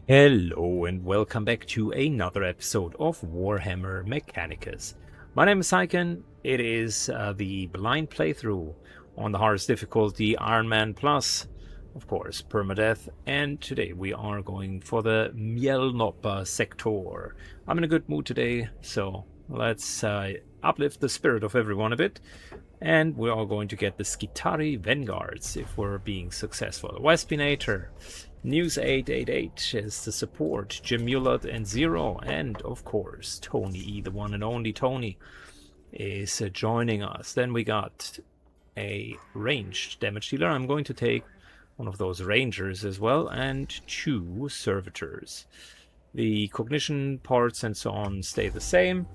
Hello and welcome back to another episode of Warhammer Mechanicus. My name is Syken. It is the blind playthrough on the hardest difficulty, Ironman Plus, of course, Permadeath, and today we are going for the Mielnopa sector. I'm in a good mood today, so let's uplift the spirit of everyone a bit, and we are going to get the Skitari Vanguards if we're being successful. Wespinator, News 888 is the support, Jim Mullard and Zero, and of course Tony E, the one and only Tony, is joining us. Then we got a ranged damage dealer. I'm going to take one of those rangers as well, and two servitors. The cognition parts and so on stay the same.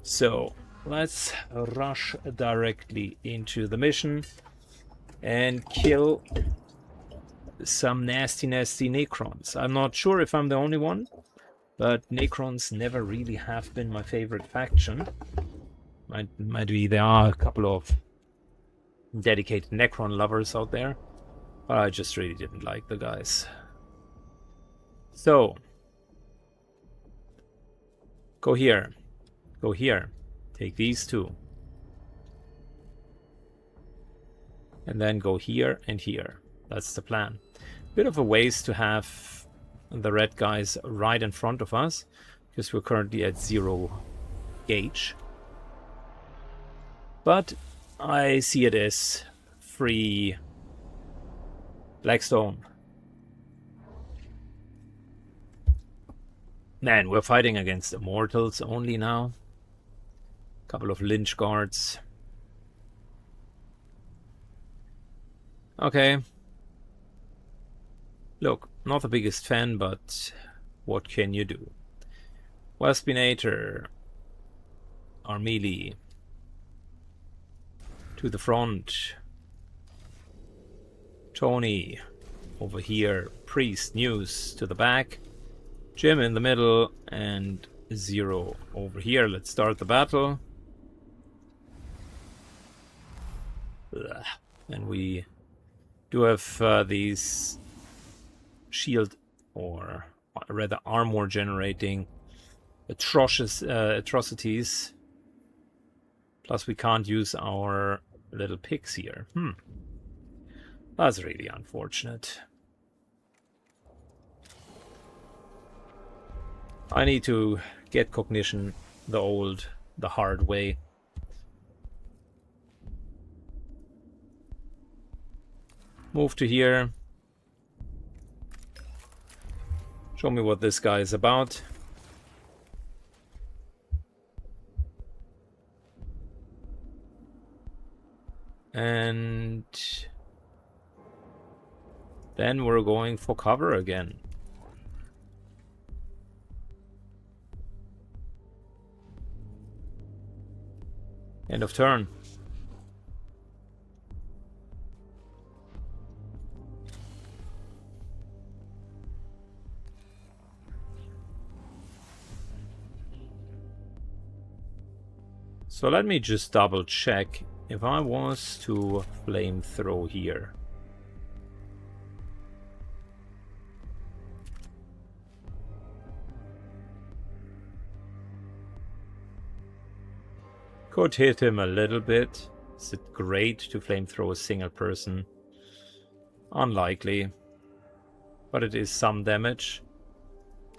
So let's rush directly into the mission and kill some nasty Necrons. I'm not sure if I'm the only one, but Necrons never really have been my favorite faction. Might be there are a couple of dedicated Necron lovers out there, but I just really didn't like the guys. So, go here, take these two, and then go here and here. That's the plan. Bit of a waste to have the red guys right in front of us, because we're currently at 0 gauge. But I see it as free Blackstone. Man, we're fighting against immortals only now. Couple of lynch guards. Okay. Look, not the biggest fan, but what can you do? Wespinator, our melee, to the front. Tony, over here. Priest, News, to the back. Jim in the middle, and Zero over here. Let's start the battle. Ugh. And we do have these shield, or rather armor generating atrocities. Plus we can't use our little picks here. That's really unfortunate. I need to get cognition the hard way. Move to here. Show me what this guy is about. And then we're going for cover again. End of turn. So let me just double check if I was to flamethrow here. Could hit him a little bit. Is it great to flamethrow a single person? Unlikely. But it is some damage.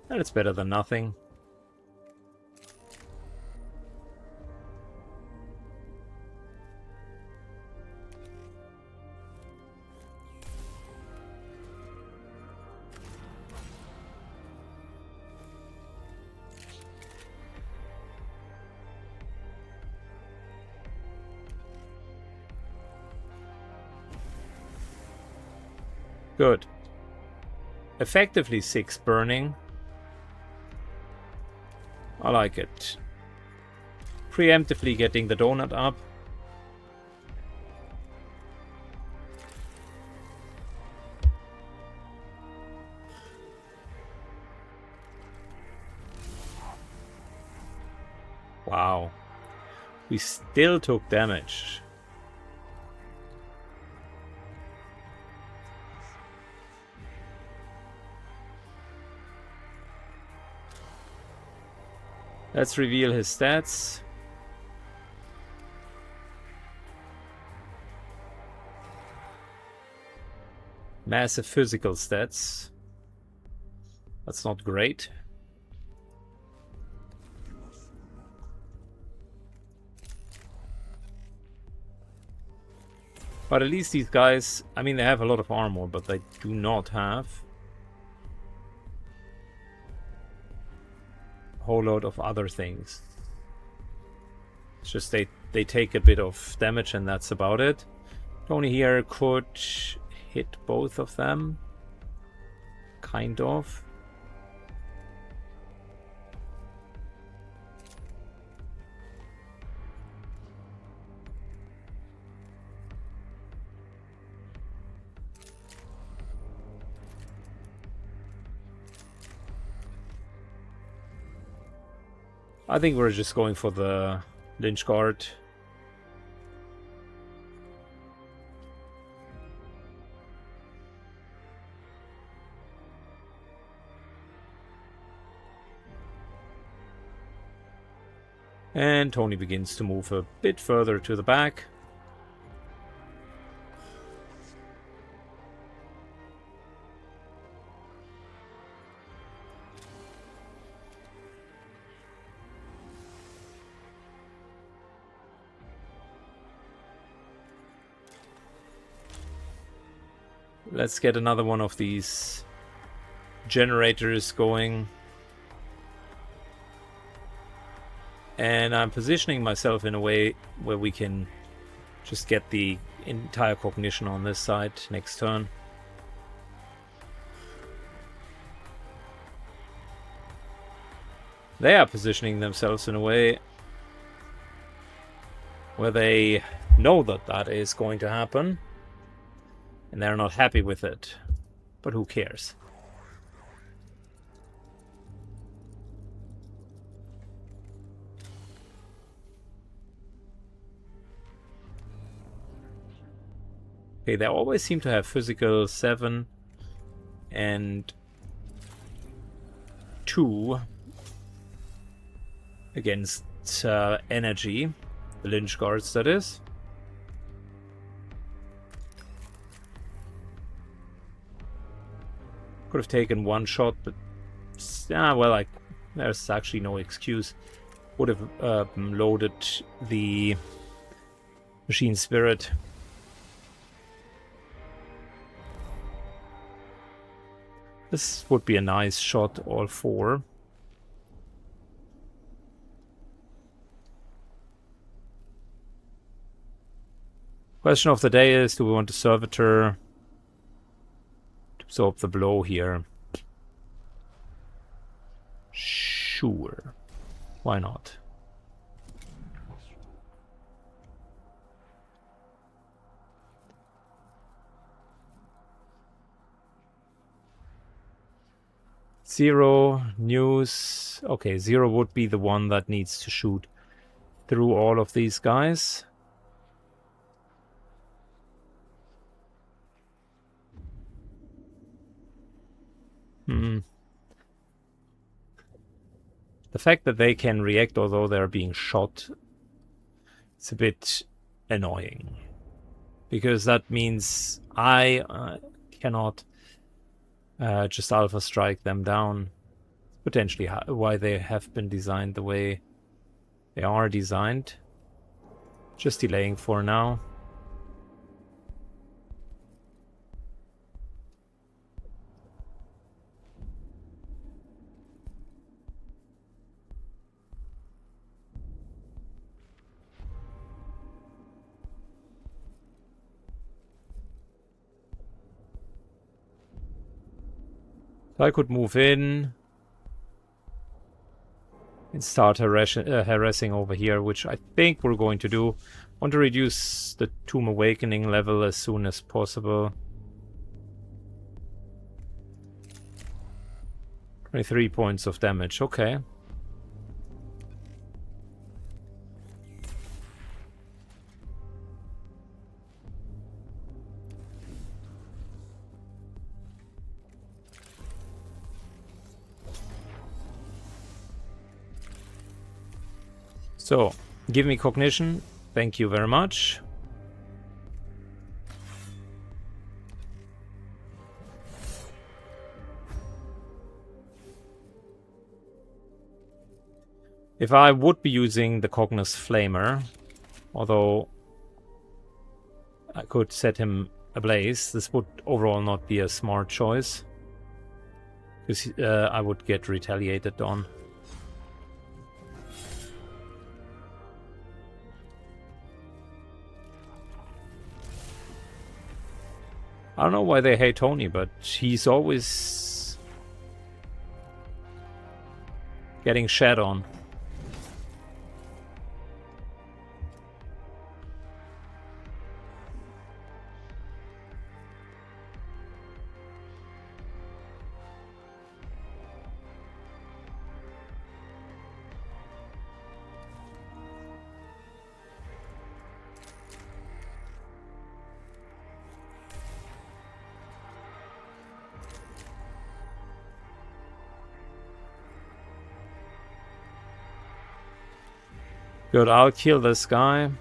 And it's better than nothing. Good. Effectively 6 burning. I like it. Preemptively getting the donut up. Wow. We still took damage. Let's reveal his stats. Massive physical stats. That's not great. But at least these guys, I mean, they have a lot of armor, but they do not have a whole lot of other things. It's just they take a bit of damage and that's about it. Tony here could hit both of them. Kind of. I think we're just going for the Lynch Guard. And Tony begins to move a bit further to the back. Let's get another one of these generators going. And I'm positioning myself in a way where we can just get the entire cognition on this side next turn. They are positioning themselves in a way where they know that that is going to happen. And they're not happy with it. But who cares? Okay, they always seem to have physical 7 and 2 against energy. The Lynch Guards, that is. Could have taken one shot, but well, there's actually no excuse. Would have loaded the Machine Spirit. This would be a nice shot, all 4. Question of the day is, do we want a Servitor to absorb the blow here? Sure. Why not? Zero news. Okay, Zero would be the one that needs to shoot through all of these guys. The fact that they can react although they're being shot, it's a bit annoying. Because that means I cannot just Alpha Strike them down. Potentially why they have been designed the way they are designed. Just delaying for now. So I could move in and start harassing over here, which I think we're going to do. Want to reduce the Tomb Awakening level as soon as possible. 23 points of damage, okay. So, give me cognition. Thank you very much. If I would be using the Cognos Flamer, although I could set him ablaze, this would overall not be a smart choice, because I would get retaliated on. I don't know why they hate Tony, but he's always getting shat on. Good, I'll kill this guy.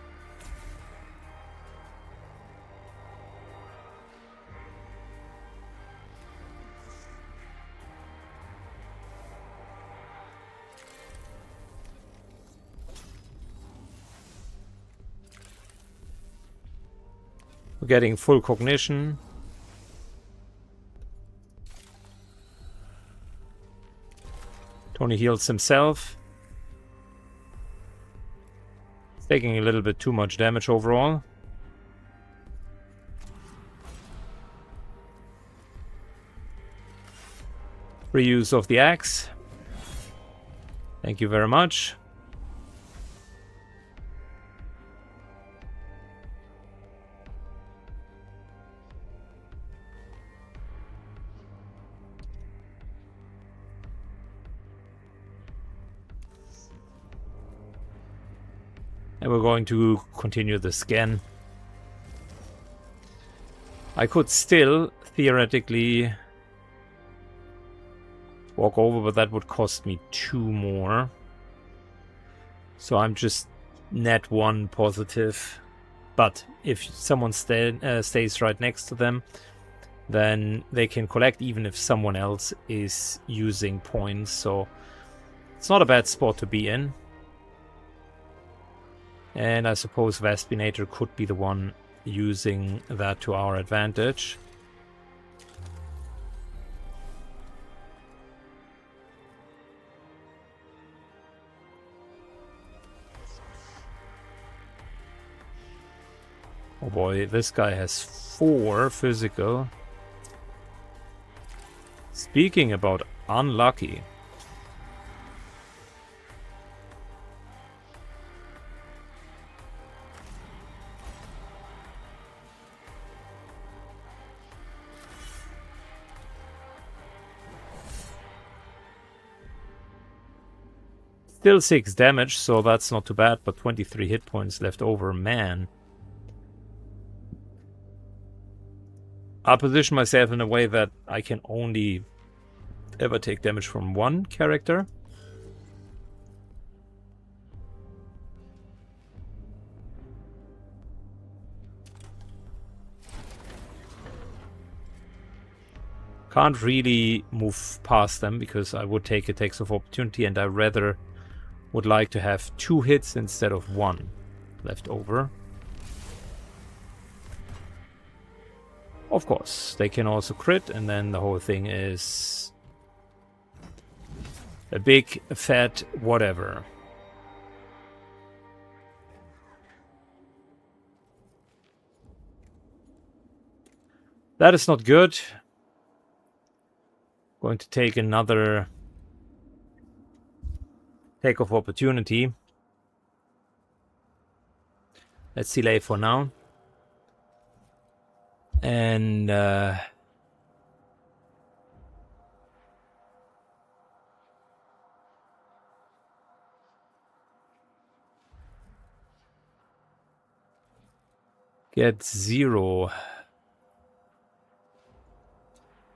We're getting full cognition. Tony heals himself. Taking a little bit too much damage overall. Free use of the axe. Thank you very much. And we're going to continue the scan. I could still, theoretically, walk over, but that would cost me 2 more. So I'm just net 1 positive. But if someone stays right next to them, then they can collect even if someone else is using points. So it's not a bad spot to be in. And I suppose Vaspinator could be the one using that to our advantage. Oh boy, this guy has 4 physical. Speaking about unlucky. Still 6 damage, so that's not too bad, but 23 hit points left over. Man. I'll position myself in a way that I can only ever take damage from 1 character. Can't really move past them because I would take attacks of opportunity, and I rather would like to have 2 hits instead of 1 left over. Of course, they can also crit, and then the whole thing is a big fat whatever. That is not good. Going to take another take of opportunity. Let's delay for now. And get 0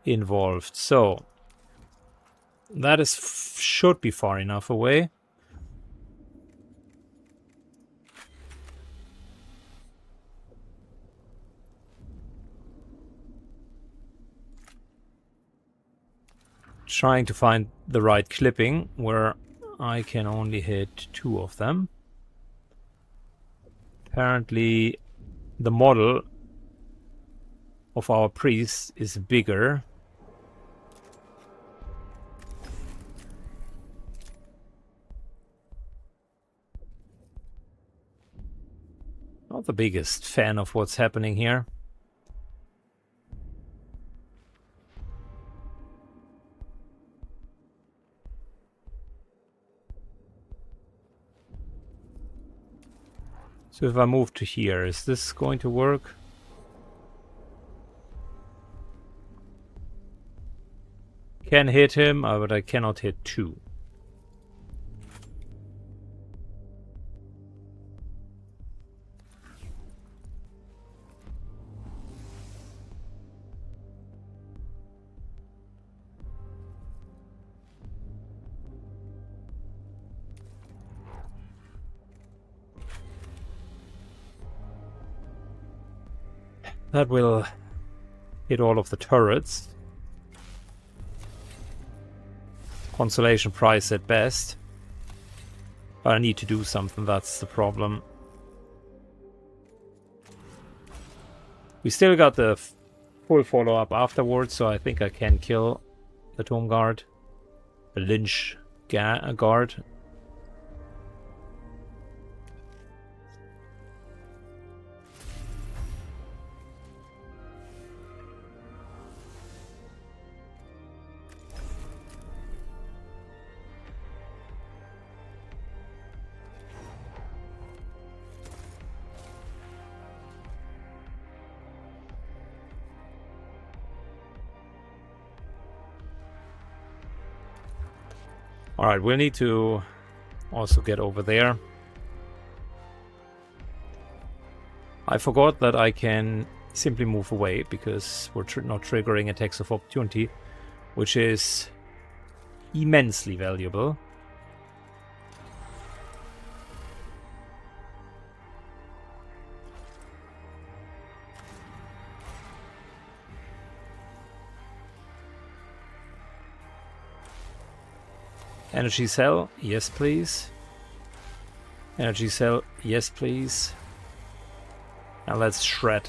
involved. So that is should be far enough away. Trying to find the right clipping where I can only hit 2 of them. Apparently the model of our priest is bigger. Not the biggest fan of what's happening here. So if I move to here, is this going to work? Can hit him, but I cannot hit 2. That will hit all of the turrets. Consolation prize at best. But I need to do something, that's the problem. We still got the full follow-up afterwards, so I think I can kill the Tomb Guard. The Lynch Guard. Alright, we'll need to also get over there. I forgot that I can simply move away because we're not triggering attacks of opportunity, which is immensely valuable. Energy cell, yes please. Energy cell, yes please. Now let's shred.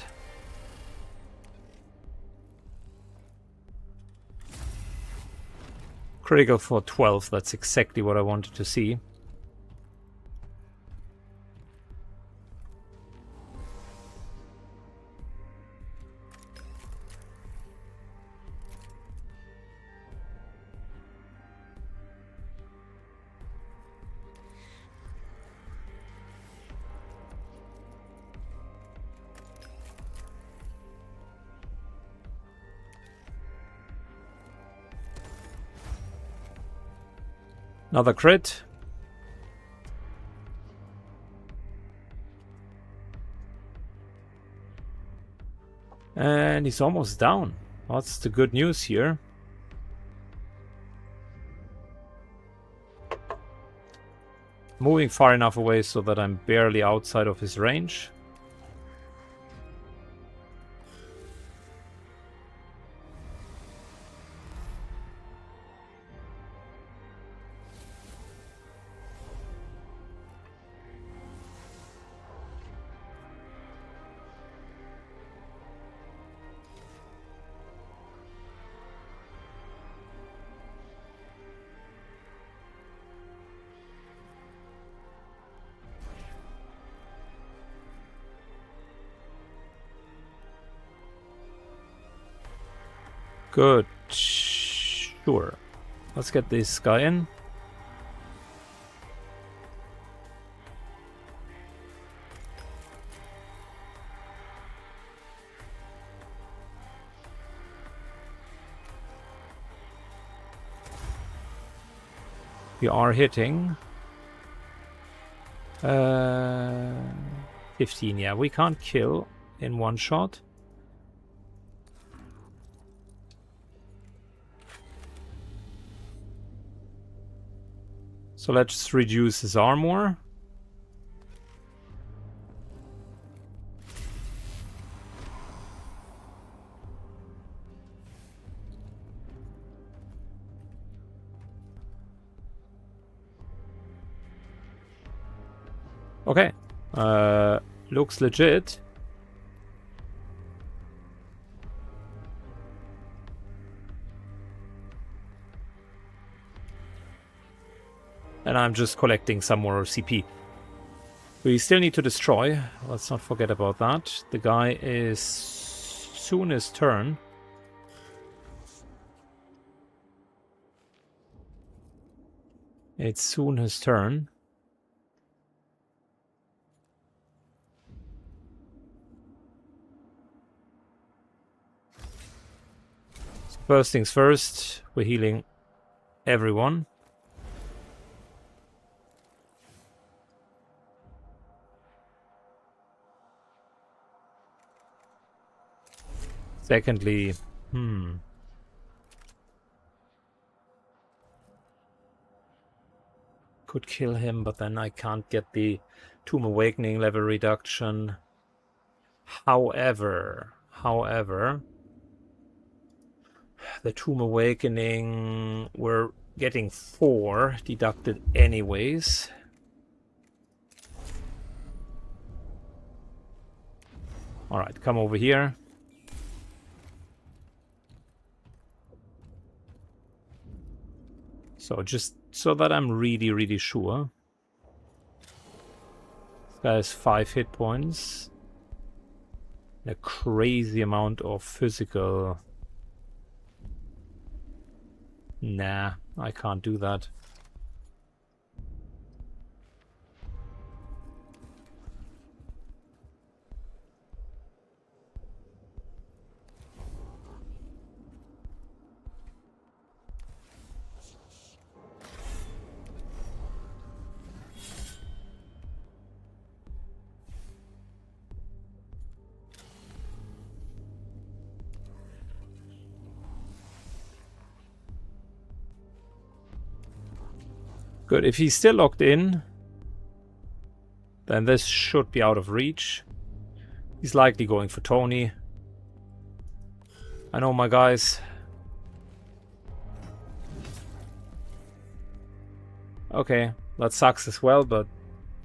Critical for 12, that's exactly what I wanted to see. Another crit. And he's almost down. That's the good news here. Moving far enough away so that I'm barely outside of his range. Good. Sure. Let's get this guy in. We are hitting 15. Yeah, we can't kill in one shot. So let's reduce his armor. Looks legit. And I'm just collecting some more CP. We still need to destroy. Let's not forget about that. The guy is soon his turn. It's soon his turn. So first things first, we're healing everyone. Secondly, could kill him, but then I can't get the Tomb Awakening level reduction. However, the Tomb Awakening, we're getting 4 deducted anyways. Alright, come over here. So just so that I'm really sure. This guy has 5 hit points. A crazy amount of physical. Nah, I can't do that. Good, if he's still locked in, then this should be out of reach. He's likely going for Tony. I know my guys. Okay, that sucks as well, but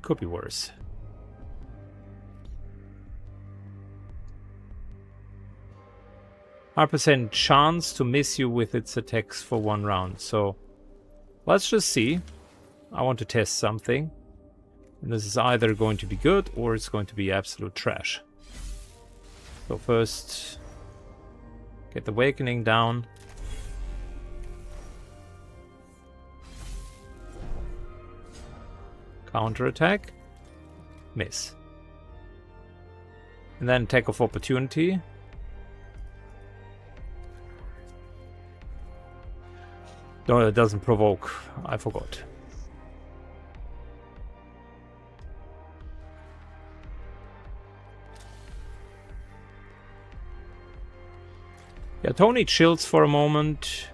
could be worse. %, chance to miss you with its attacks for 1 round. So let's just see. I want to test something. And this is either going to be good or it's going to be absolute trash. So first, get the Awakening down. Counterattack. Miss. And then attack of opportunity. No, it doesn't provoke. I forgot. Yeah, Tony chills for a moment.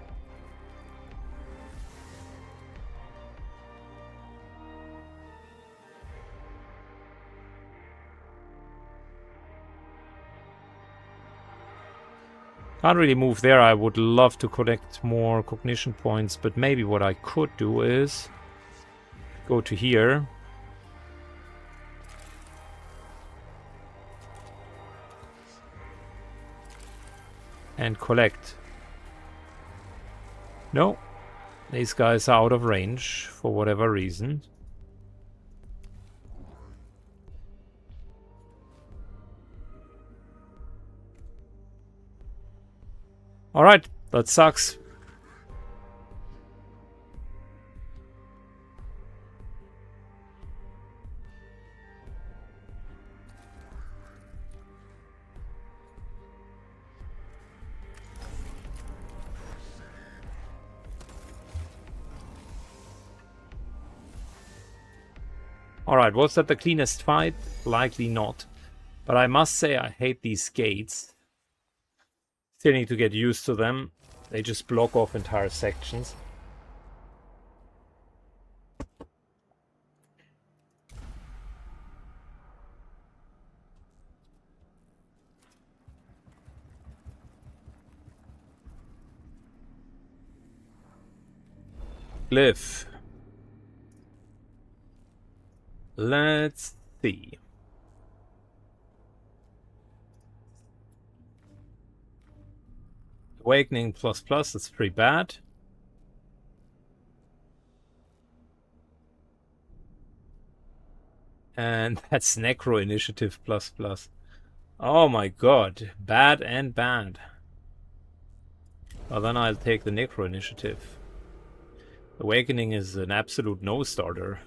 Can't really move there. I would love to collect more cognition points, but maybe what I could do is go to here. And collect. No, these guys are out of range for whatever reason. Alright, that sucks. Alright, was that the cleanest fight? Likely not. But I must say I hate these gates. Still need to get used to them. They just block off entire sections. Glyph. Let's see. Awakening plus plus, that's pretty bad. And that's Necro Initiative plus plus. Oh my god, bad and bad. Well, then I'll take the Necro Initiative. Awakening is an absolute no-starter.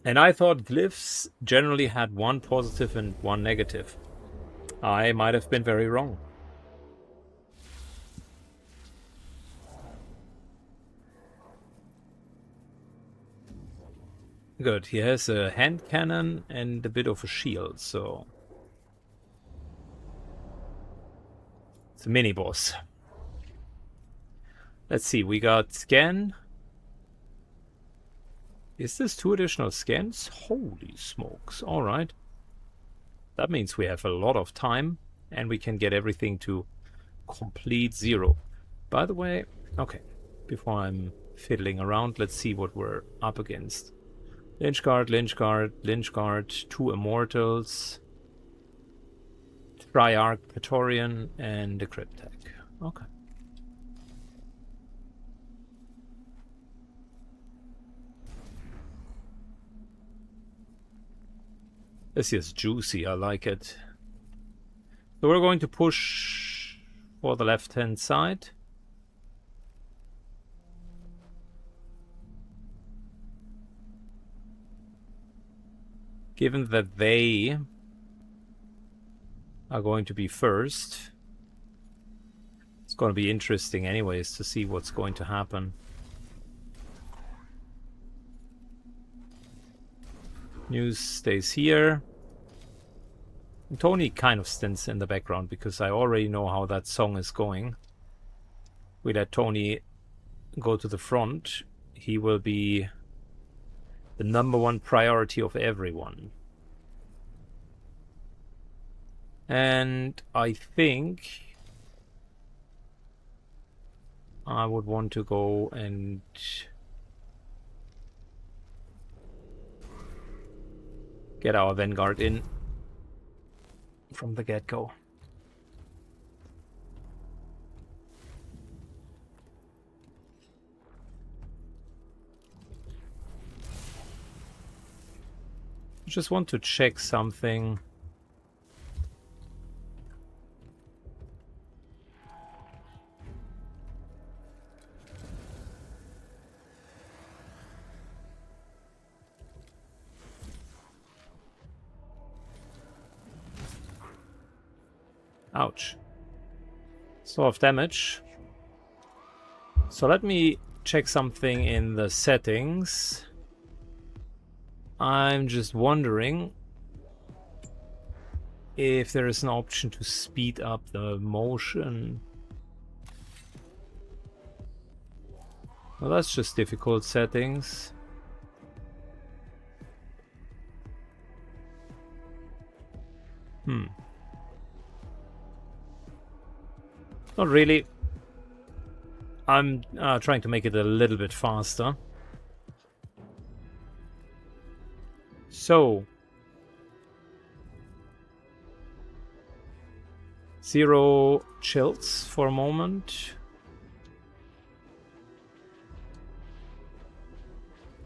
And I thought glyphs generally had one positive and one negative. I might have been very wrong. Good, he has a hand cannon and a bit of a shield, so... it's a mini-boss. Let's see, we got scan. Is this 2 additional scans? Holy smokes, alright. That means we have a lot of time, and we can get everything to complete 0. By the way, okay, before I'm fiddling around, let's see what we're up against. Lynch Guard, Lynch Guard, Lynch Guard, 2 Immortals, Triarch, Praetorian, and a Cryptek. Okay. This is juicy, I like it. So we're going to push for the left-hand side. Given that they are going to be first, it's going to be interesting anyways to see what's going to happen. News stays here. And Tony kind of stands in the background because I already know how that song is going. We let Tony go to the front. He will be the #1 priority of everyone. And I think I would want to go and get our Vanguard in from the get-go. I just want to check something. Ouch. So of damage. So let me check something in the settings. I'm just wondering if there is an option to speed up the motion. Well, that's just difficult settings. Not really. I'm trying to make it a little bit faster. So, 0 chills for a moment.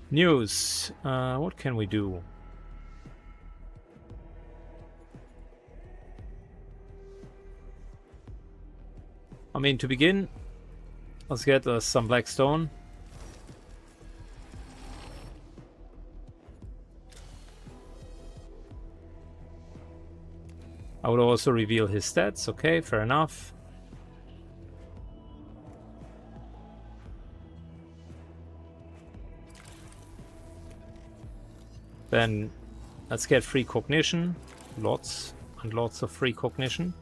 News. What can we do? I mean, to begin, let's get some black stone. I would also reveal his stats. Okay, fair enough. Then let's get free cognition. Lots and lots of free cognition.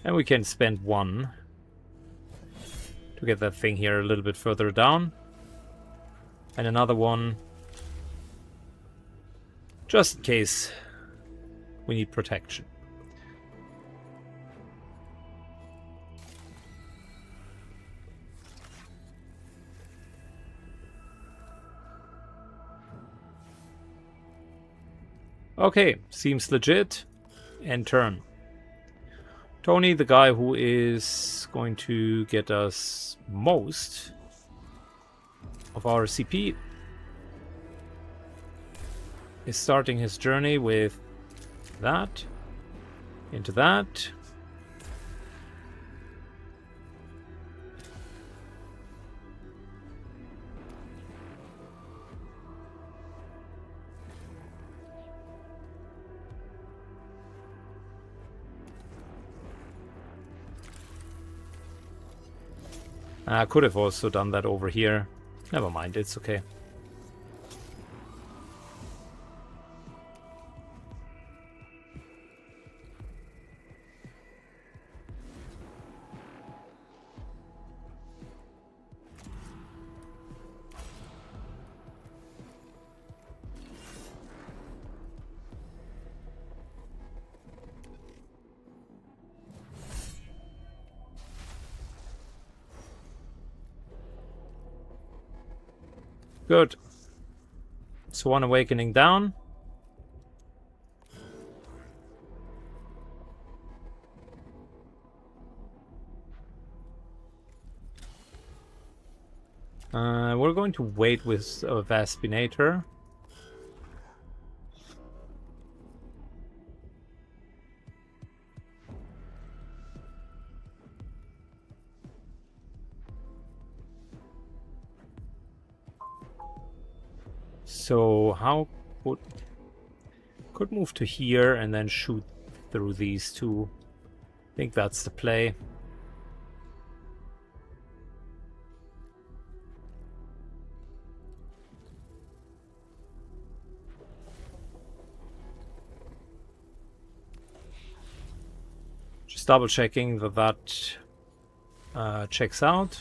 And we can spend 1 to get that thing here a little bit further down. And another 1 just in case we need protection. Okay, seems legit. End turn. Tony, the guy who is going to get us most of our CP, is starting his journey with that, into that. I could have also done that over here. Never mind, it's okay. Good. So one awakening down. We're going to wait with a Vaspinator. So how could move to here and then shoot through these two. I think that's the play. Just double checking that checks out.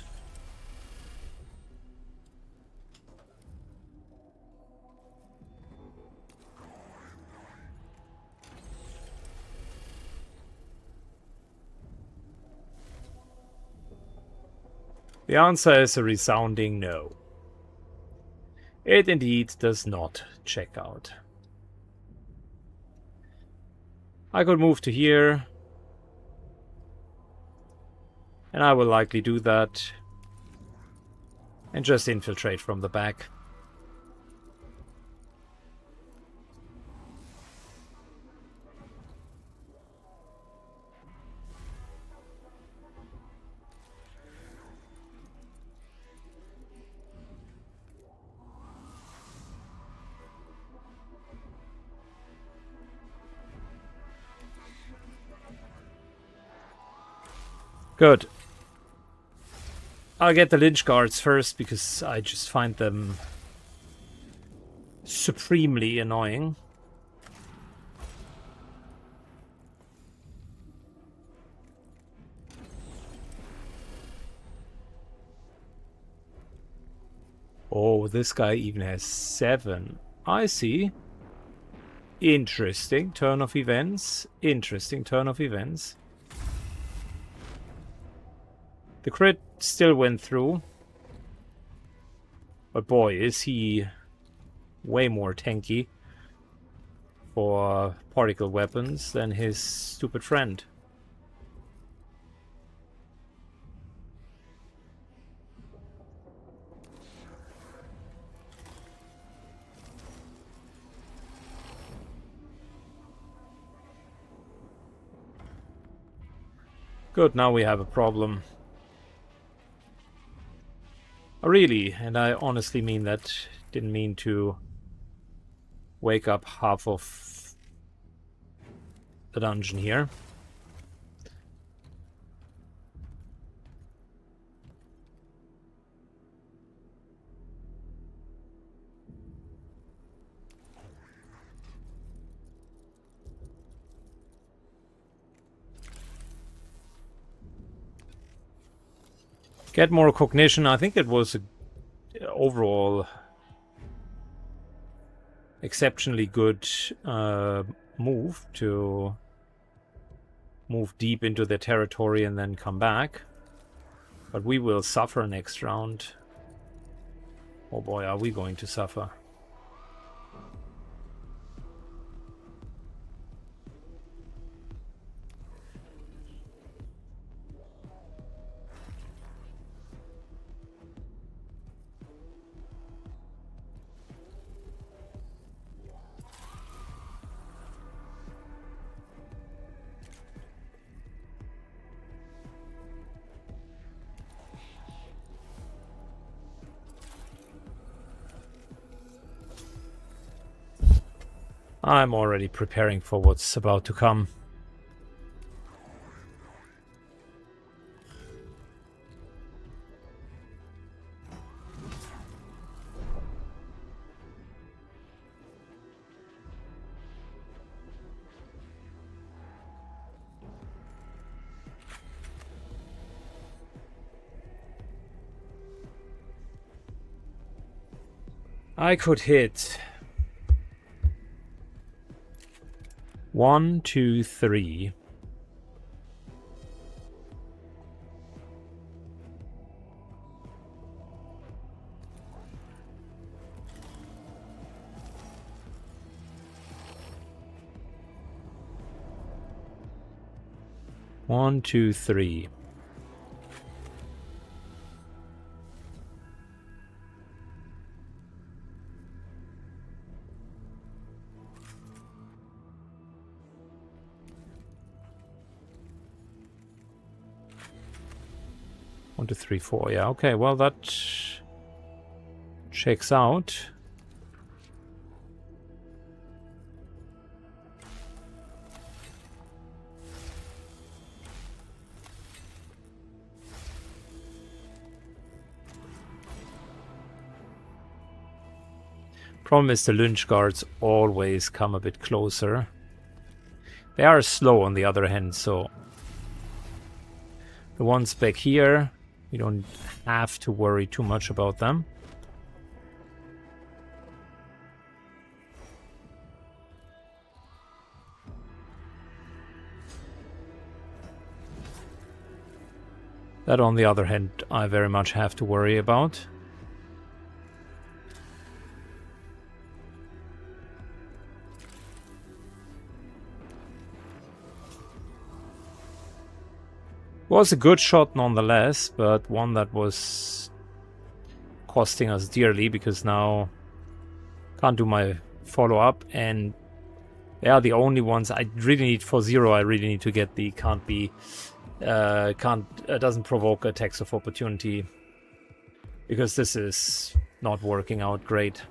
The answer is a resounding no. It indeed does not check out. I could move to here, and I will likely do that and just infiltrate from the back. Good. I'll get the Lynch Guards first because I just find them supremely annoying. Oh, this guy even has 7. I see. Interesting turn of events. Interesting turn of events. The crit still went through. But boy, is he way more tanky for particle weapons than his stupid friend. Good, now we have a problem. Really, and I honestly mean that. Didn't mean to wake up half of the dungeon here. Get more cognition. I think it was an overall exceptionally good move to move deep into their territory and then come back. But we will suffer next round. Oh boy, are we going to suffer. I'm already preparing for what's about to come. I could hit 1, 2, 3. One, two, three. One, two, three, four. Yeah, okay, well, that checks out. Problem is the lynch guards always come a bit closer. They are slow on the other hand, so the ones back here, you don't have to worry too much about them. That, on the other hand, I very much have to worry about. Was a good shot nonetheless, but one that was costing us dearly because now can't do my follow-up, and they are the only ones I really need for 0. I really need to get the doesn't provoke attacks of opportunity, because this is not working out great.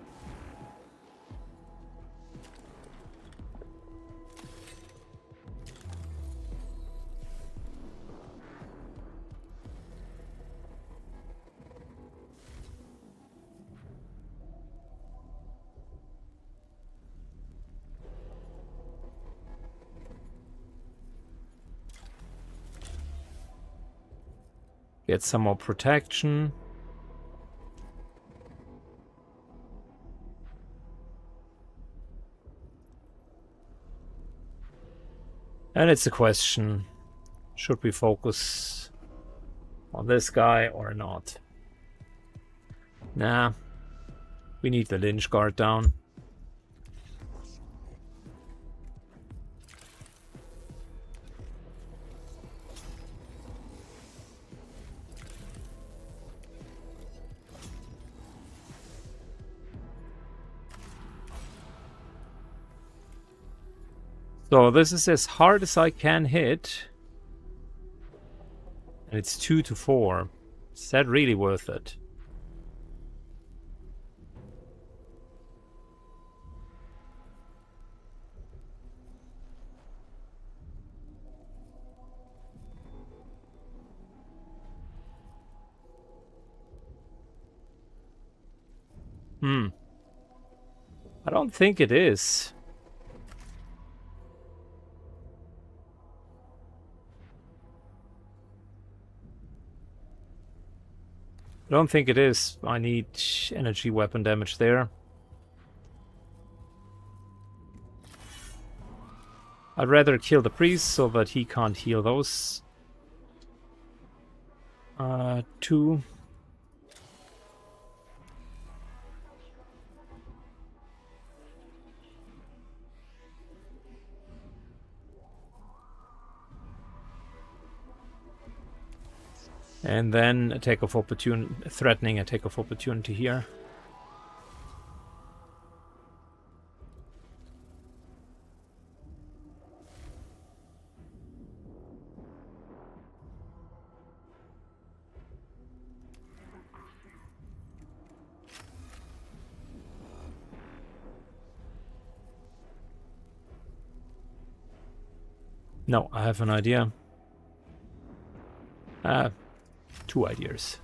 Get some more protection. And it's a question, should we focus on this guy or not? Nah, we need the lynch guard down. So this is as hard as I can hit. And it's 2 to 4. Is that really worth it? I don't think it is. I don't think it is. I need energy weapon damage there. I'd rather kill the priest so that he can't heal those. 2. And then attack of opportunity, threatening attack of opportunity here. No, I have an idea. 2 ideas.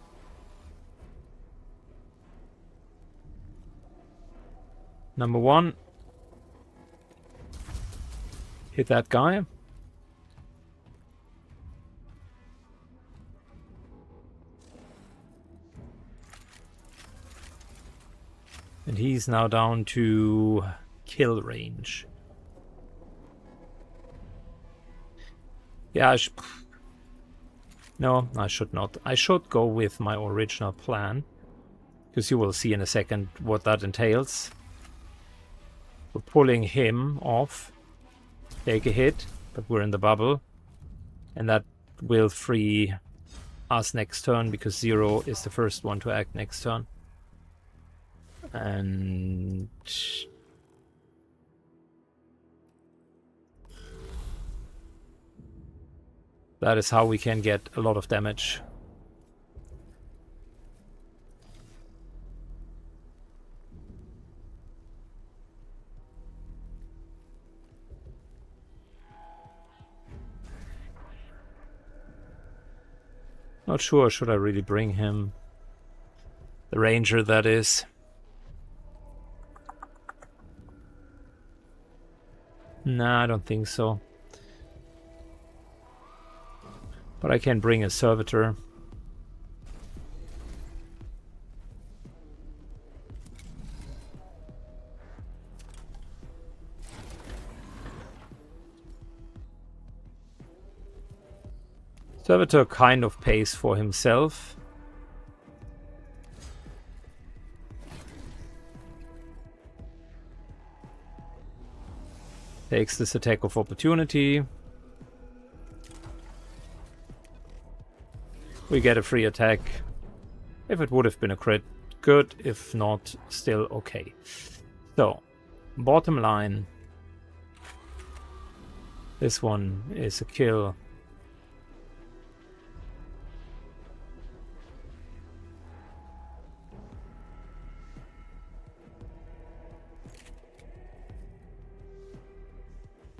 Number 1. Hit that guy. And he's now down to kill range. Yeah, no, I should not. I should go with my original plan, because you will see in a second what that entails. We're pulling him off. Take a hit, but we're in the bubble. And that will free us next turn, because 0 is the first one to act next turn. And that is how we can get a lot of damage. Not sure, should I really bring him? The ranger, that is. Nah, I don't think so. But I can bring a servitor. Servitor kind of pays for himself. Takes this attack of opportunity. We get a free attack. If it would have been a crit, good. If not, still okay. So, bottom line. This one is a kill.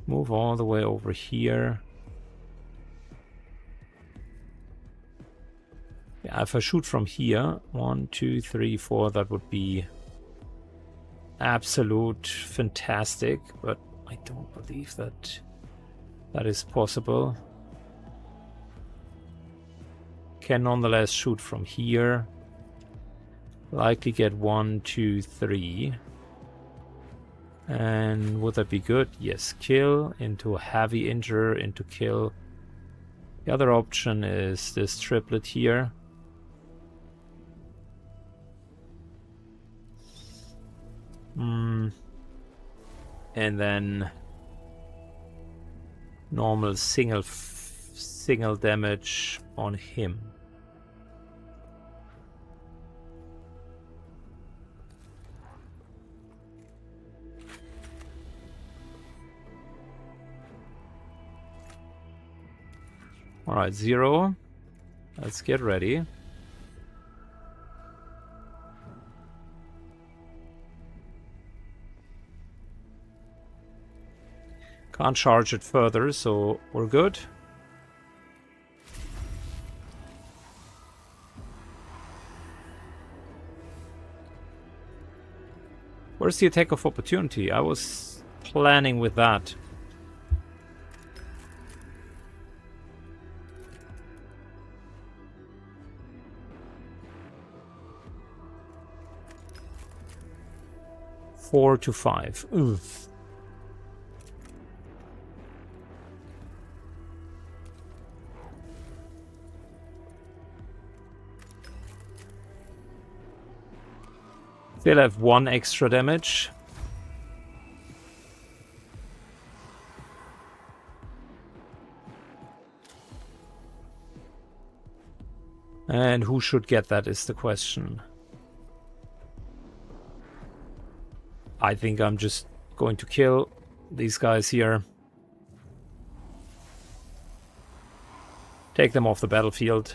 Move all the way over here. Yeah, if I shoot from here, 1, 2, 3, 4, that would be absolute fantastic, but I don't believe that that is possible. Can nonetheless shoot from here. Likely get 1, 2, 3. And would that be good? Yes, kill into heavy injure into kill. The other option is this triplet here. And then normal single damage on him. Alright, 0. Let's get ready. Can't charge it further, so we're good. Where's the attack of opportunity? I was planning with that. Four to 5. Oof. Still have 1 extra damage. And who should get that is the question. I think I'm just going to kill these guys here. Take them off the battlefield.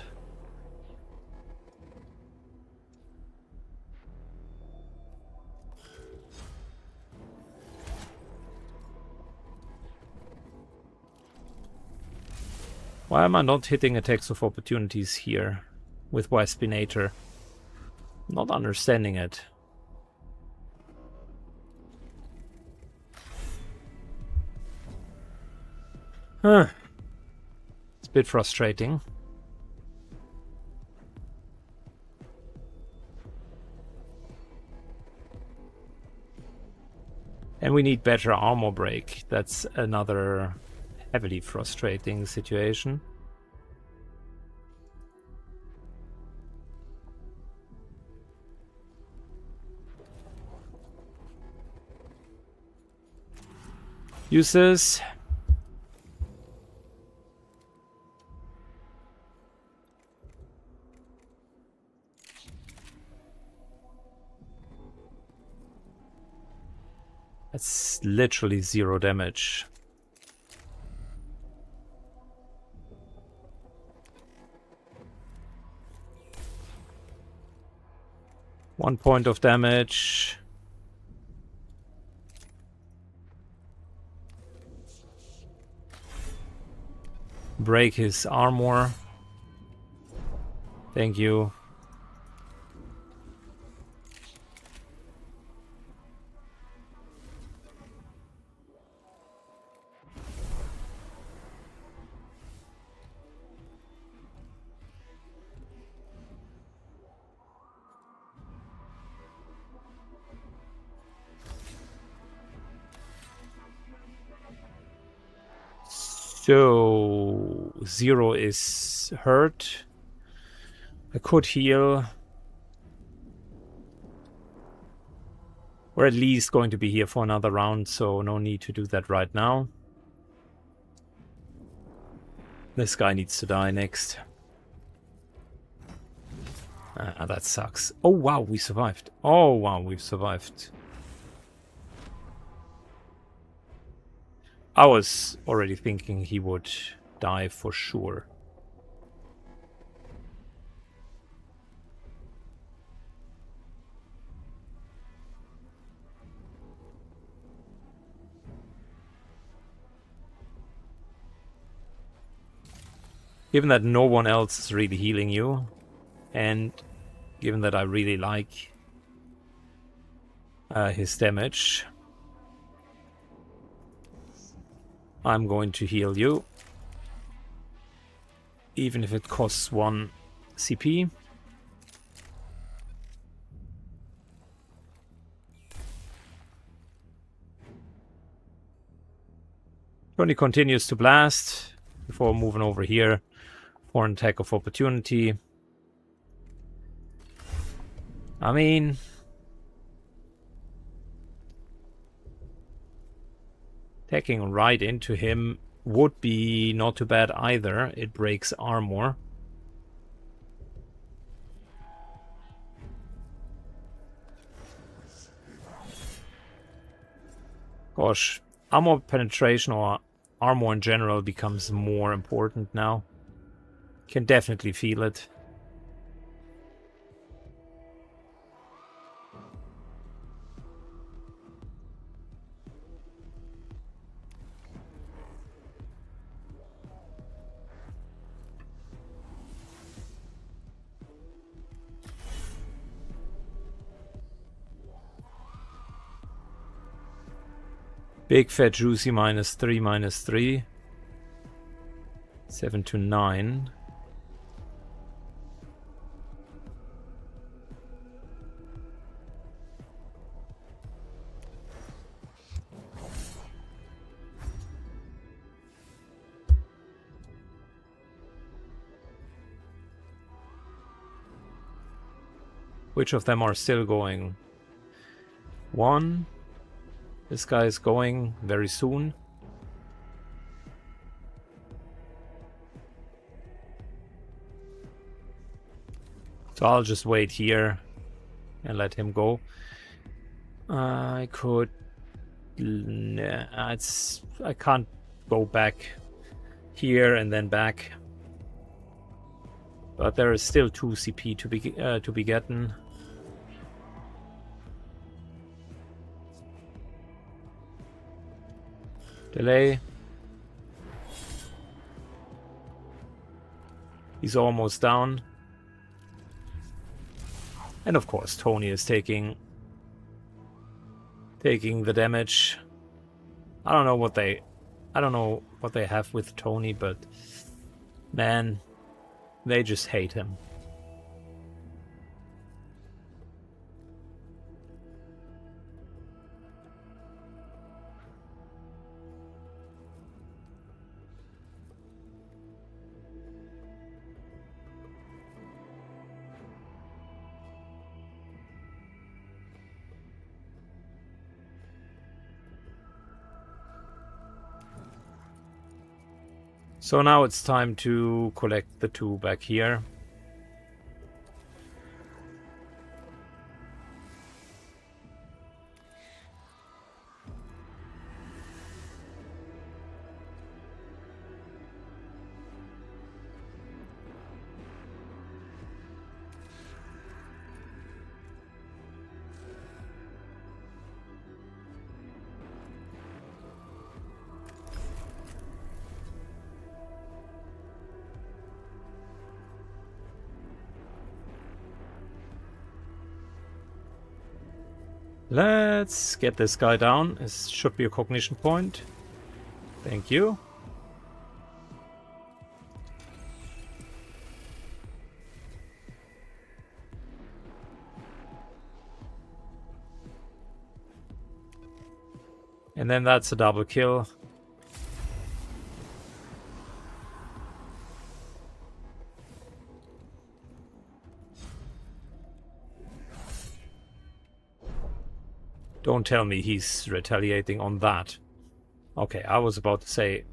Why am I not hitting attacks of opportunities here with Waspinator? Not understanding it. Huh. It's a bit frustrating. And we need better armor break. That's another heavily frustrating situation. Use this. That's literally 0 damage. One point of damage. Break his armor. Thank you. So 0 is hurt. I could heal. We're at least going to be here for another round, so no need to do that right now. This guy needs to die next. That sucks. Oh wow, we survived. Oh wow, we've survived. I was already thinking he would die for sure. Given that no one else is really healing you, and given that I really like his damage, I'm going to heal you, even if it costs 1 CP. Tony continues to blast before moving over here for an attack of opportunity. I mean, attacking right into him would be not too bad either. It breaks armor. Gosh, armor penetration or armor in general becomes more important now. Can definitely feel it. Big fat juicy -3. 7 to 9. Which of them are still going? 1. This guy is going very soon. So I'll just wait here and let him go. I could... Nah, I can't go back here and then back. But there is still 2 CP to be gotten. Delay. He's almost down. And of course, Tony is taking the damage. I don't know what they have with Tony, but man, they just hate him. So now it's time to collect the 2 back here. Let's get this guy down. This should be a cognition point. Thank you. And then that's a double kill. Don't tell me he's retaliating on that. Okay, I was about to say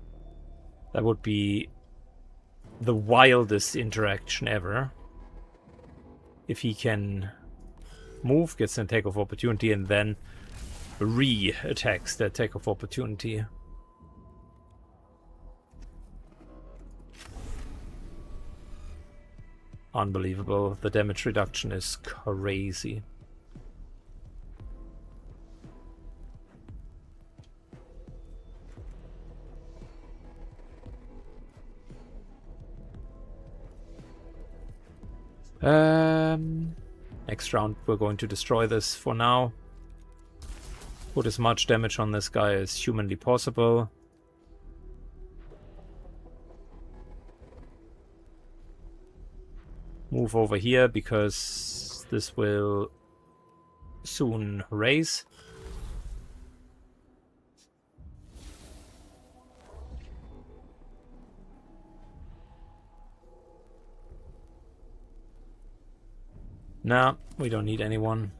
that would be the wildest interaction ever. If he can move, gets an attack of opportunity, and then re-attacks the attack of opportunity. Unbelievable. The damage reduction is crazy. Next round we're going to destroy this for now. Put as much damage on this guy as humanly possible. Move over here because this will soon raise. Nah, we don't need anyone.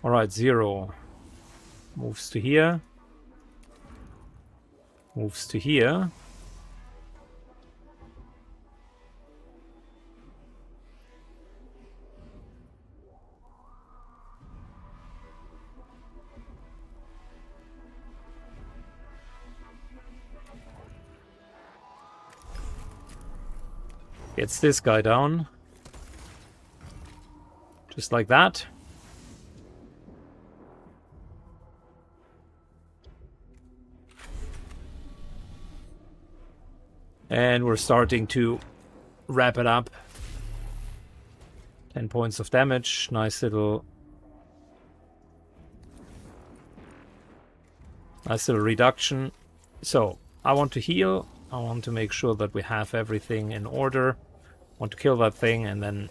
Alright, 0 moves to here. Moves to here. Gets this guy down. Just like that. And we're starting to wrap it up. 10 points of damage. Nice little reduction. So, I want to heal. I want to make sure that we have everything in order. Want to kill that thing, and then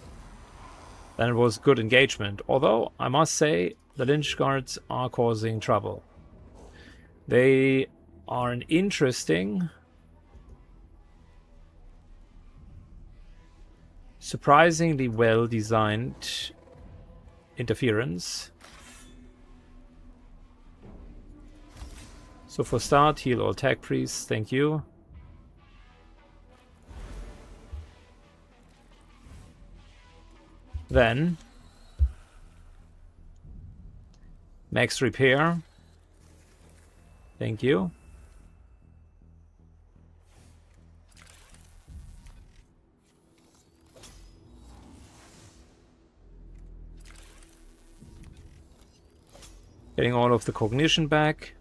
it was good engagement. Although, I must say, the Lynch Guards are causing trouble. They are an interesting, surprisingly well-designed interference. So for start, heal all tag priests, thank you. Then, max repair. Thank you. Getting all of the cognition back.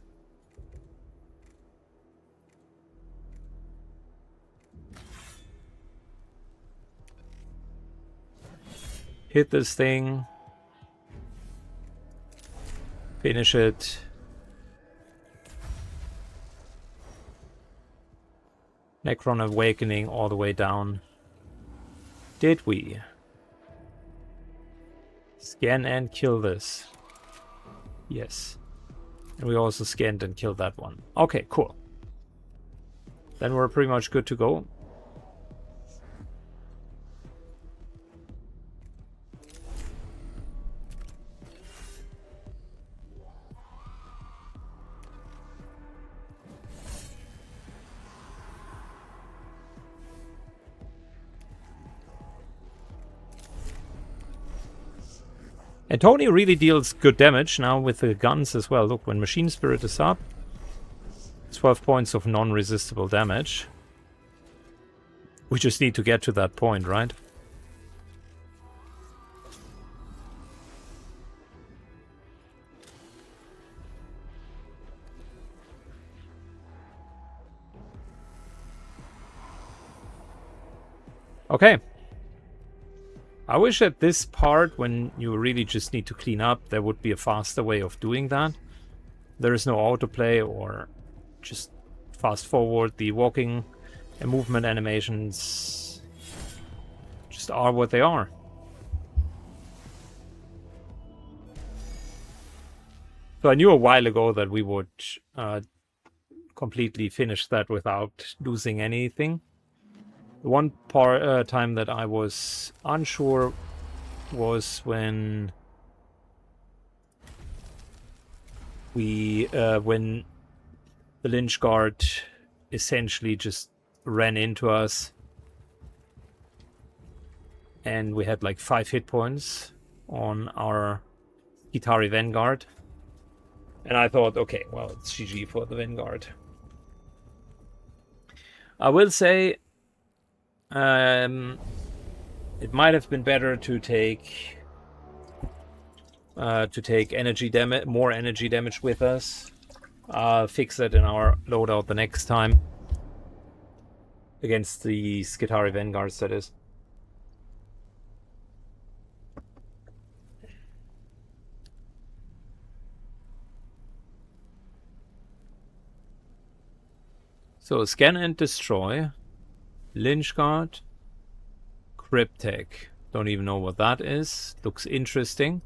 Hit this thing. Finish it. Necron awakening all the way down. Did we? Scan and kill this. Yes. And we also scanned and killed that one. Okay, cool. Then we're pretty much good to go. And Tony really deals good damage now with the guns as well. Look, when Machine Spirit is up, 12 points of non-resistible damage. We just need to get to that point, right? Okay. I wish at this part, when you really just need to clean up, there would be a faster way of doing that. There is no autoplay or just fast forward. The walking and movement animations just are what they are. So I knew a while ago that we would completely finish that without losing anything. The one time that I was unsure was when when the Lynch Guard essentially just ran into us and we had like 5 hit points on our Skitarii Vanguard. And I thought, okay, well, it's GG for the Vanguard. I will say it might have been better to take energy damage, more energy damage with us. Fix that in our loadout the next time against the Skitarii Vanguards, that is. So scan and destroy. Lynch Guard. Cryptek. Don't even know what that is. Looks interesting.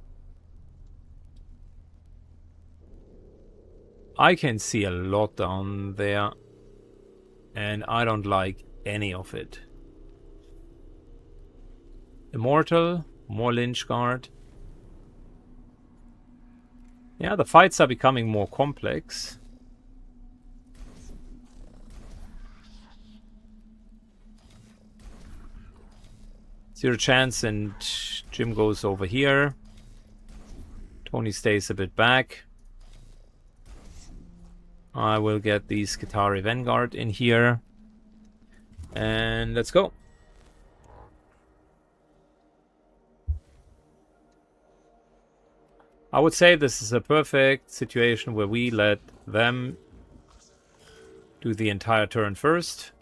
I can see a lot down there. And I don't like any of it. Immortal. More Lynch Guard. Yeah, the fights are becoming more complex. Zero chance, and Jim goes over here. Tony stays a bit back. I will get the Skitarii Vanguard in here. And let's go. I would say this is a perfect situation where we let them do the entire turn first.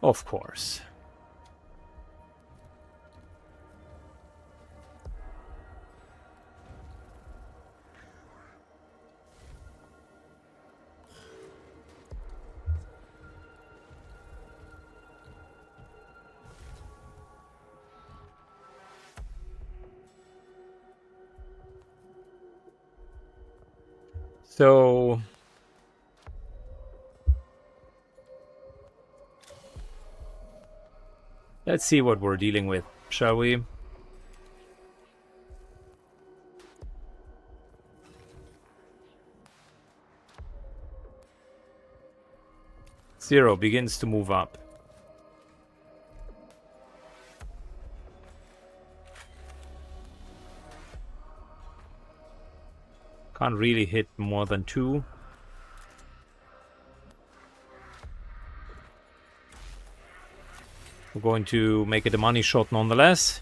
Of course. So let's see what we're dealing with, shall we? Zero begins to move up. Can't really hit more than 2. We're going to make it a money shot nonetheless.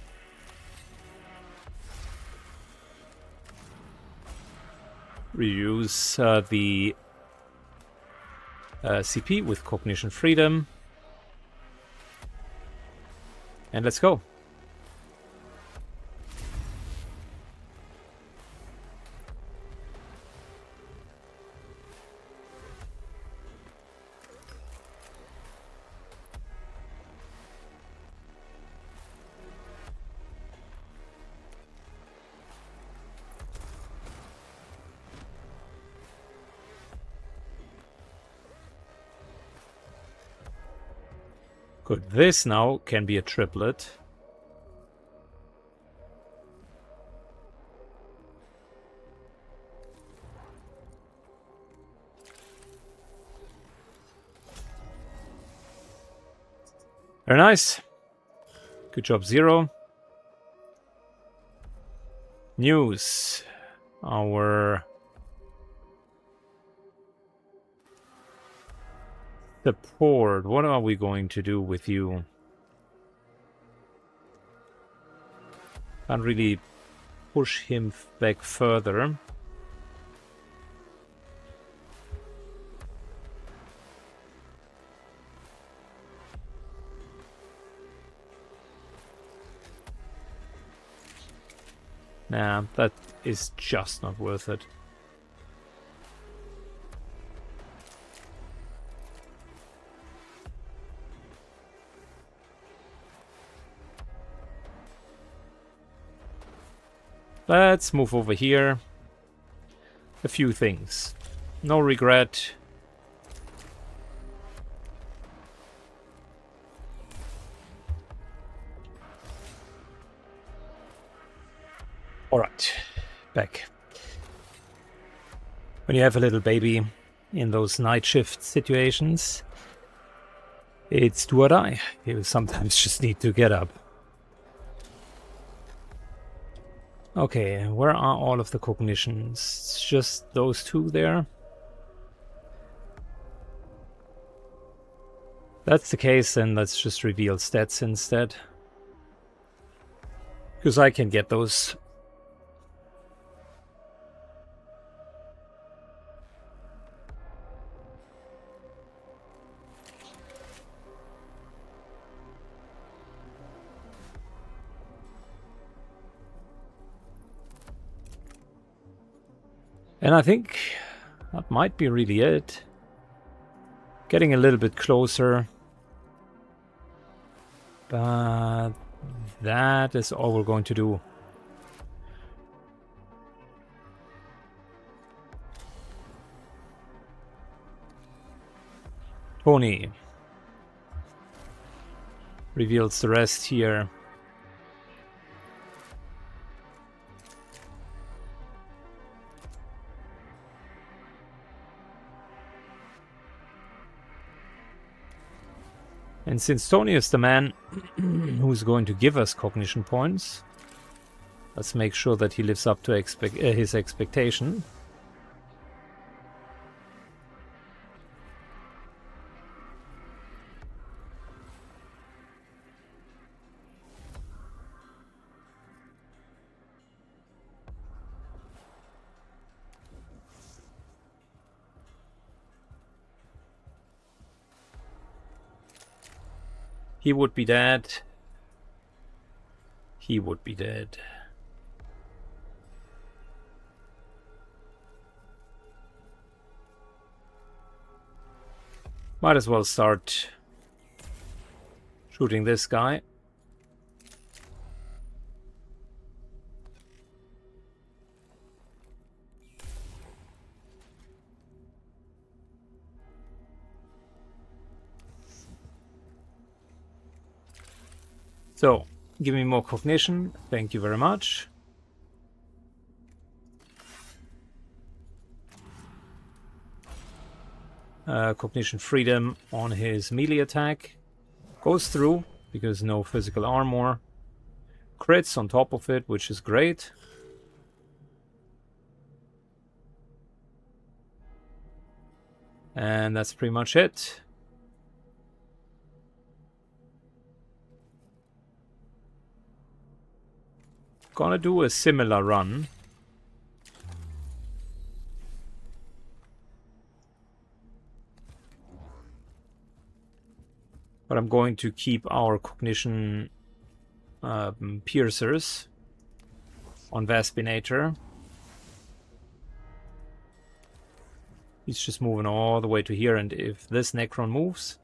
Reuse the CP with Cognition Freedom. And let's go. Good. This now can be a triplet. Very nice. Good job, Zero. News. Our support. What are we going to do with you? Can't really push him back further. Nah, that is just not worth it. Let's move over here. A few things. No regret. Alright, back. When you have a little baby in those night shift situations, it's do or die. You sometimes just need to get up. Okay, where are all of the cognitions? It's just those 2 there. That's the case, then let's just reveal stats instead. Because I can get those. And I think that might be really it. Getting a little bit closer. But that is all we're going to do. Tony reveals the rest here. And since Tony is the man who's going to give us cognition points, let's make sure that he lives up to his expectation. He would be dead. He would be dead. Might as well start shooting this guy. So, give me more cognition. Thank you very much. Cognition freedom on his melee attack. Goes through, because no physical armor. Crits on top of it, which is great. And that's pretty much it. Gonna do a similar run. But I'm going to keep our cognition piercers on Vaspinator. He's just moving all the way to here, and if this Necron moves,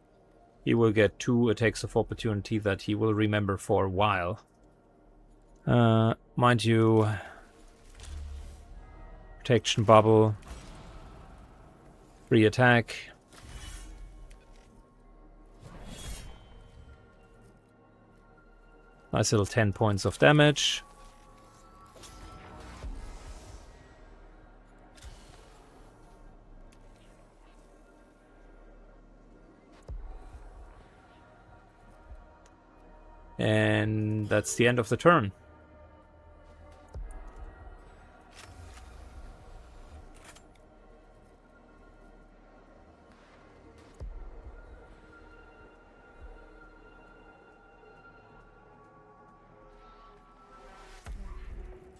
he will get 2 attacks of opportunity that he will remember for a while. Mind you, protection bubble, free attack. Nice little 10 points of damage. And that's the end of the turn.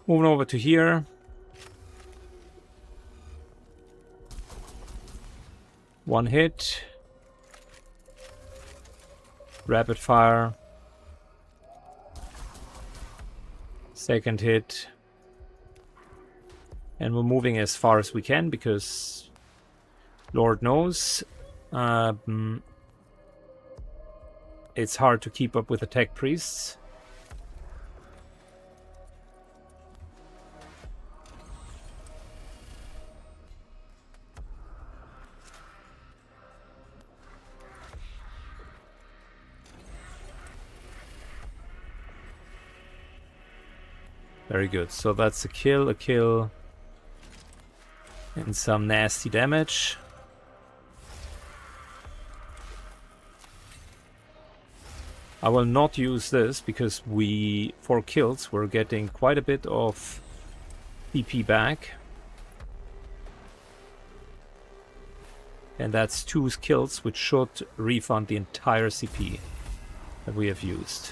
Moving over to here. One hit. Rapid fire. Second hit. And we're moving as far as we can because Lord knows it's hard to keep up with attack priests. Very good. So that's a kill, and some nasty damage. I will not use this because for kills, we're getting quite a bit of PP back. And that's 2 kills, which should refund the entire CP that we have used.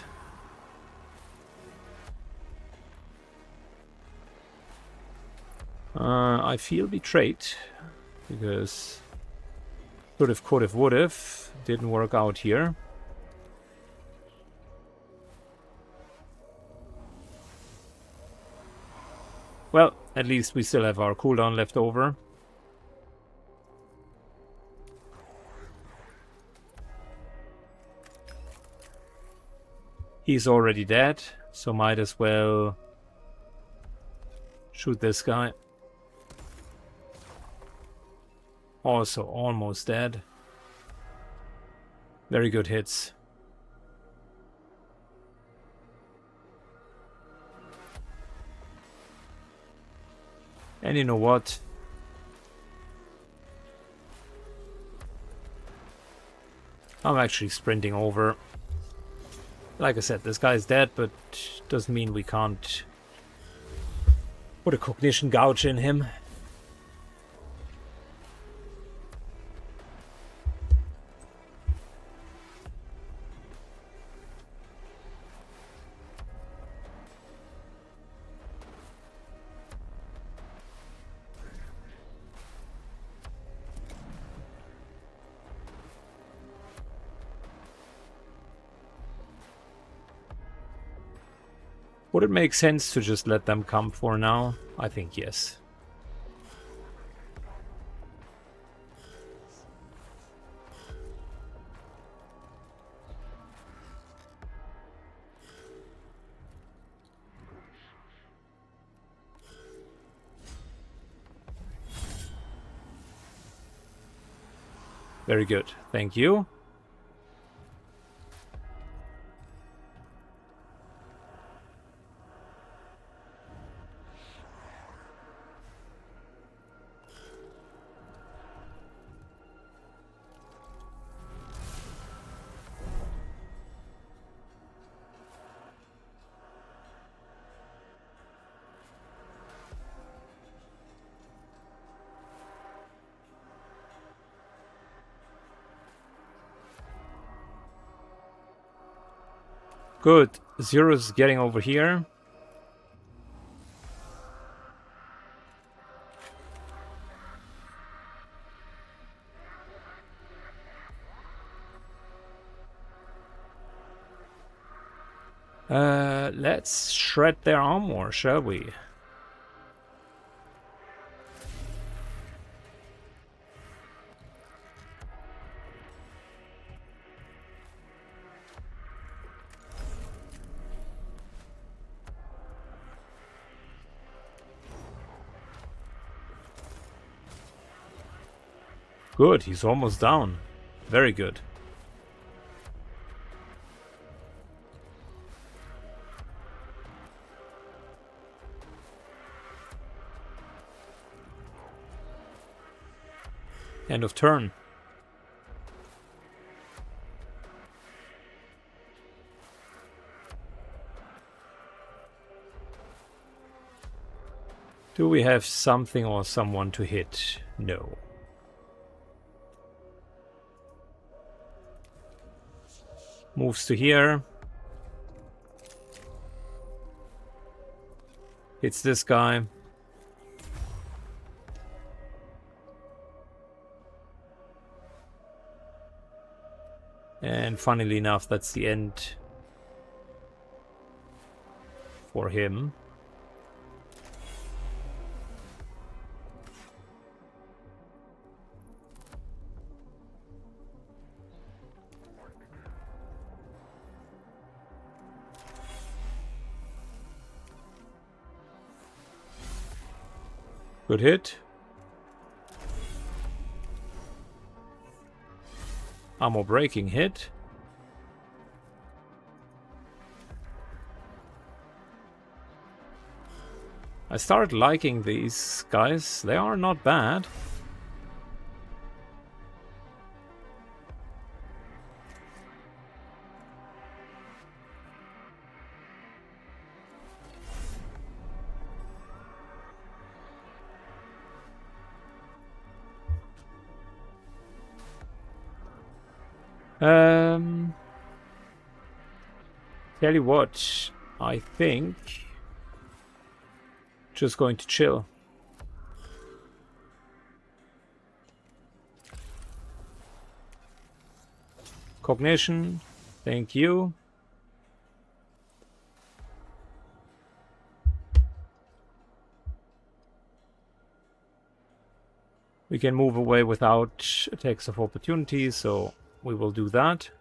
I feel betrayed because could've, could've, would've didn't work out here. Well, at least we still have our cooldown left over. He's already dead, so might as well shoot this guy. Also almost dead. Very good hits. And you know what? I'm actually sprinting over. Like I said, this guy's dead, but doesn't mean we can't put a cognition gouge in him. Would it make sense to just let them come for now? I think yes. Very good. Thank you. Good. Zero's getting over here. Let's shred their armor, shall we? Good, he's almost down. Very good. End of turn. Do we have something or someone to hit? No. Moves to here. Hits this guy. And funnily enough, that's the end for him. Good hit. Armor breaking hit. I started liking these guys. They are not bad. Tell you what, I think just going to chill. Cognition, thank you. We can move away without attacks of opportunity, so we will do that.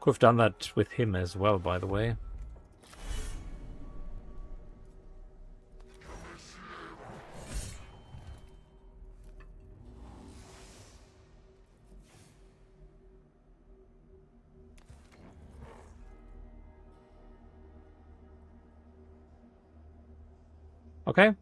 Could have done that with him as well, by the way. Okay.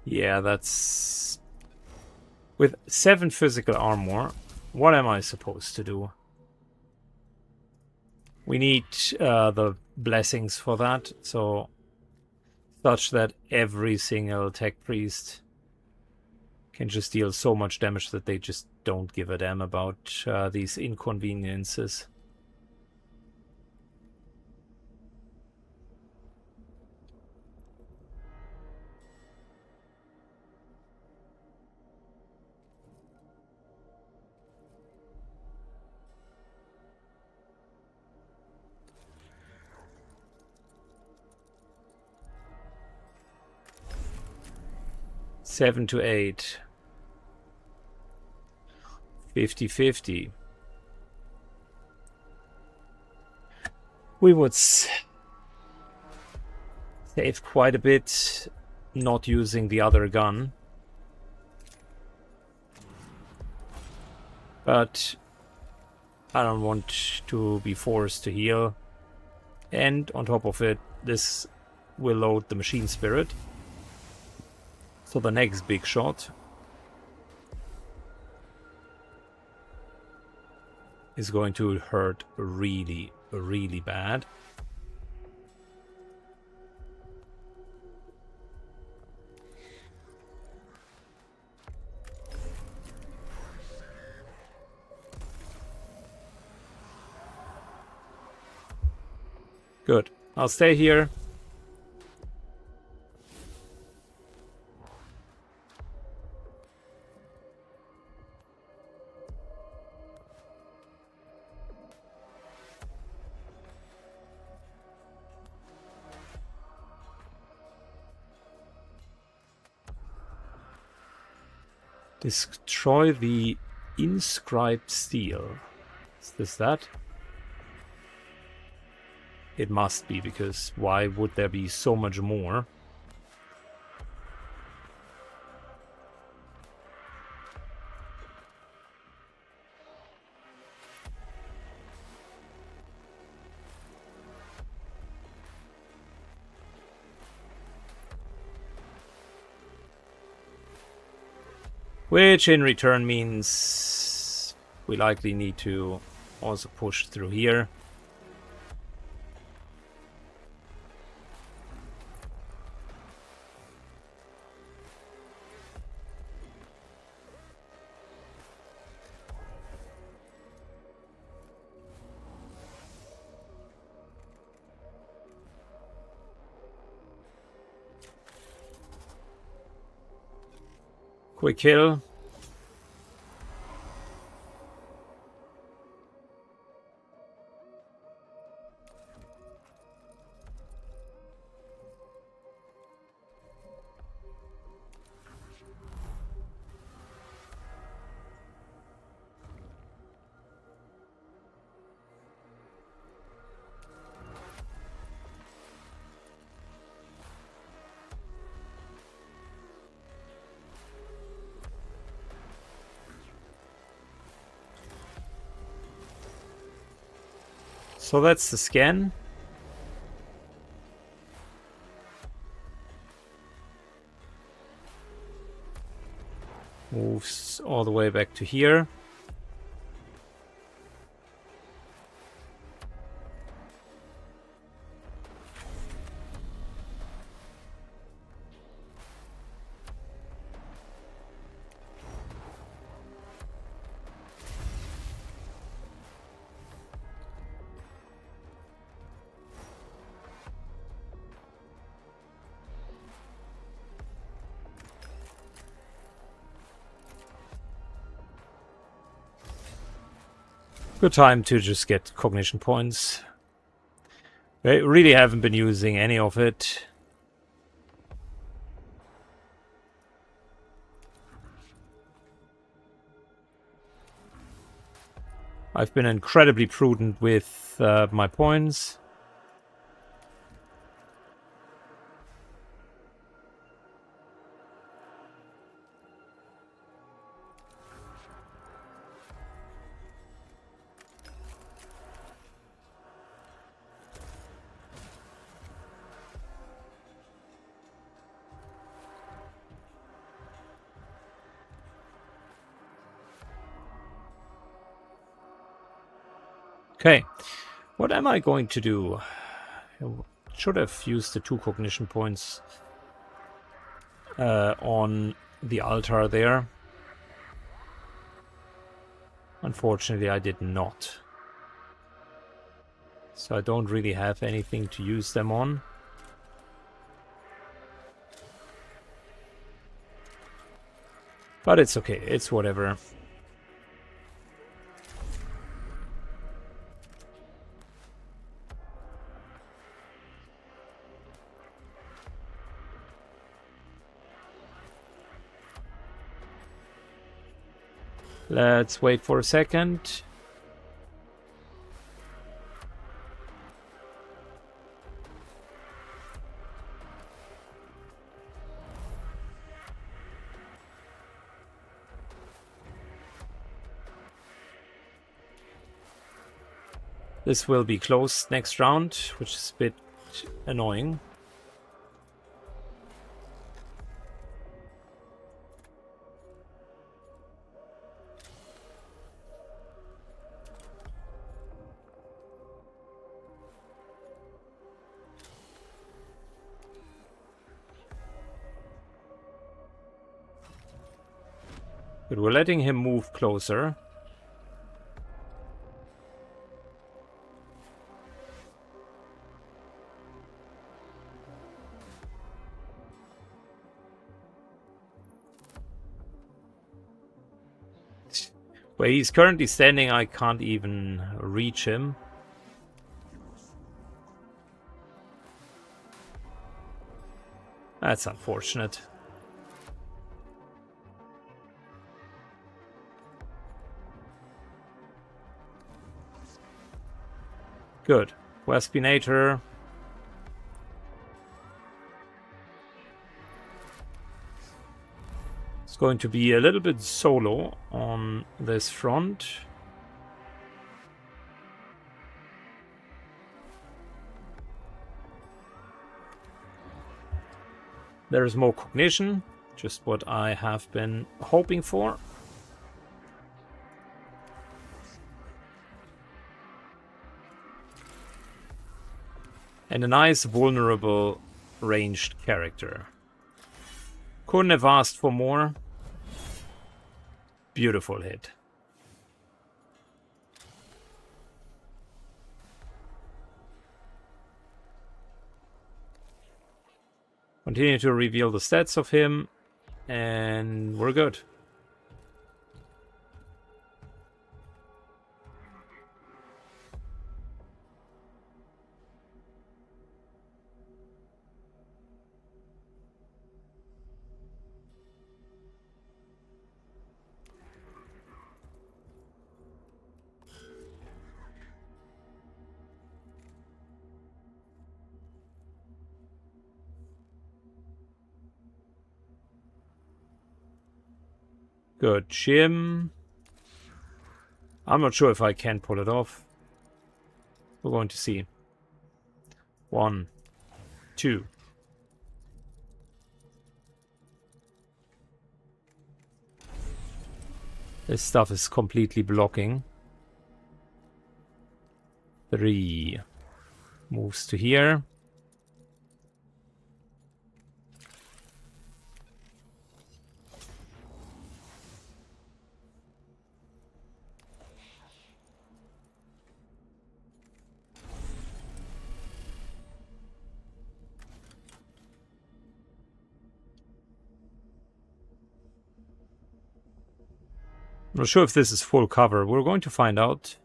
Yeah, that's... With 7 physical armor, what am I supposed to do? We need the blessings for that, so... Such that every single tech priest can just deal so much damage that they just don't give a damn about these inconveniences. Seven to 8. 50-50. We would save quite a bit not using the other gun. But I don't want to be forced to heal. And on top of it, this will load the machine spirit. So the next big shot is going to hurt really, really bad. Good. I'll stay here. Destroy the inscribed steel. Is this that? It must be, because why would there be so much more? Which in return means we likely need to also push through here. Quick kill. So that's the scan. Moves all the way back to here. Good time to just get cognition points. I really haven't been using any of it. I've been incredibly prudent with my points. Okay, what am I going to do? I should have used the 2 cognition points on the altar there. Unfortunately, I did not. So I don't really have anything to use them on. But it's okay, it's whatever. Let's wait for a second. This will be closed next round, which is a bit annoying. But we're letting him move closer. Where he's currently standing, I can't even reach him. That's unfortunate. Good. Waspinator. It's going to be a little bit solo on this front. There's more cognition, just what I have been hoping for. And a nice vulnerable ranged character. Couldn't have asked for more. Beautiful hit. Continue to reveal the stats of him, and we're good. Good. Jim. I'm not sure if I can pull it off. We're going to see. 1, 2. This stuff is completely blocking. 3. Moves to here. I'm not sure if this is full cover. We're going to find out.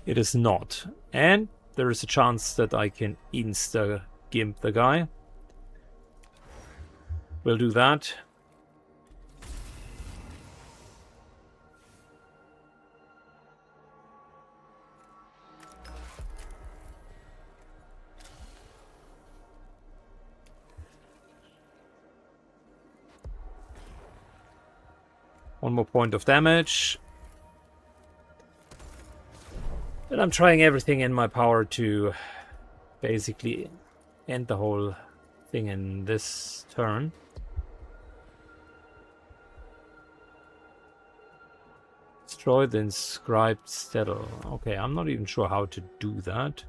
It is not. And there is a chance that I can insta-gimp the guy. We'll do that. One more point of damage. And I'm trying everything in my power to basically end the whole thing in this turn. Destroy the inscribed citadel. Okay, I'm not even sure how to do that.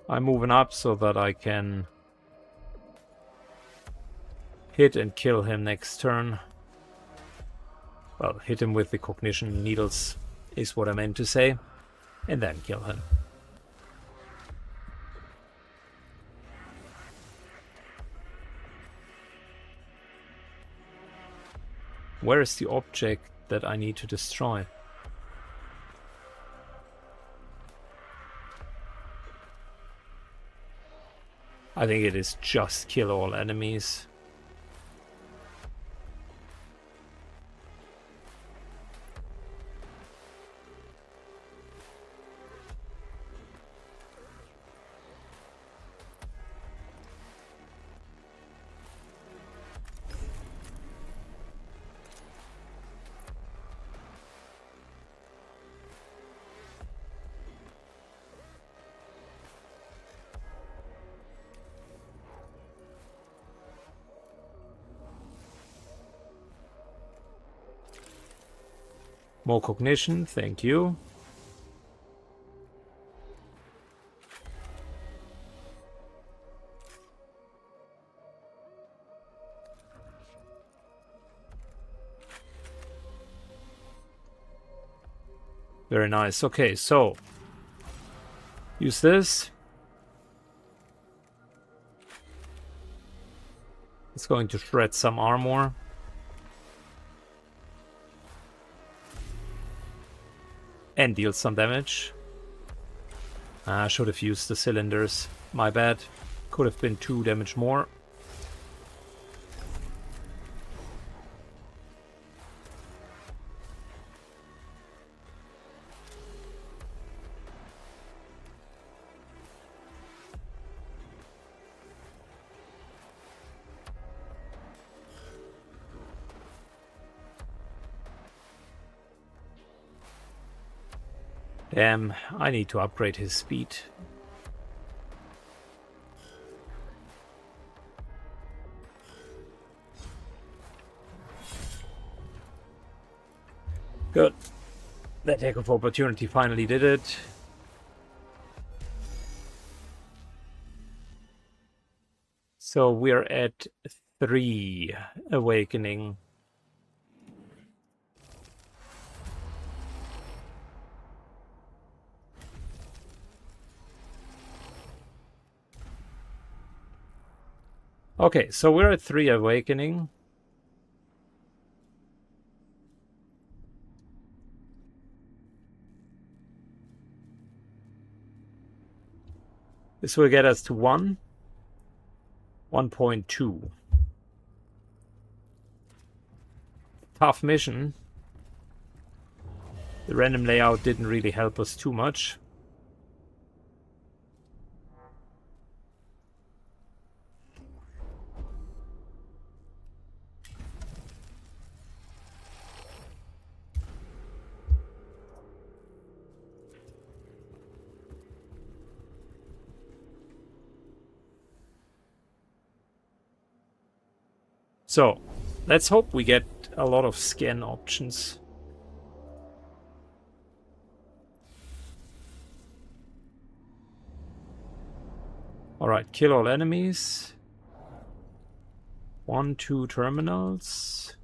I'm moving up so that I can hit and kill him next turn. Well, hit him with the cognition needles is what I meant to say. And then kill him. Where is the object that I need to destroy? I think it is just kill all enemies. More cognition, thank you. Very nice. Okay, so use this. It's going to shred some armor. And deal some damage. I should have used the cylinders. My bad. Could have been 2 damage more. Damn, I need to upgrade his speed. Good. The attack of opportunity finally did it. So we're at 3 awakening. Okay, so we're at 3 awakening. This will get us to 1.2. Tough mission. The random layout didn't really help us too much. So, let's hope we get a lot of scan options. Alright, kill all enemies. 1, 2 terminals.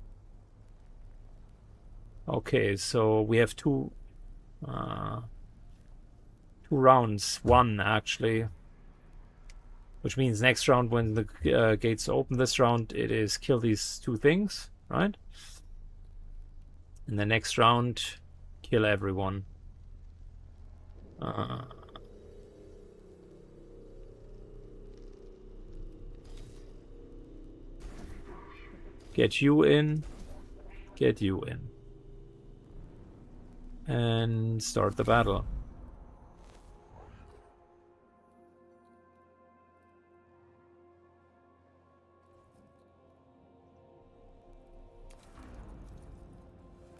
Okay, so we have 2 rounds. 1, actually. Which means next round, when the gates open this round, it is kill these 2 things, right? And the next round, kill everyone. Get you in. Get you in. And start the battle.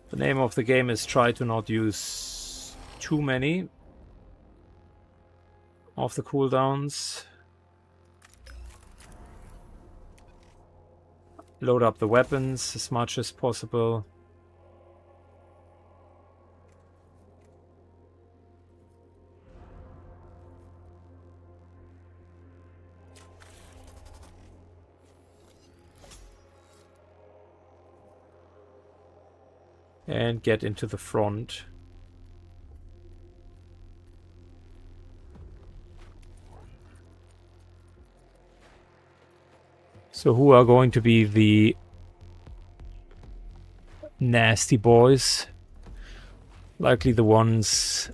The name of the game is try to not use too many of the cooldowns. Load up the weapons as much as possible. And get into the front. So who are going to be the nasty boys? Likely the ones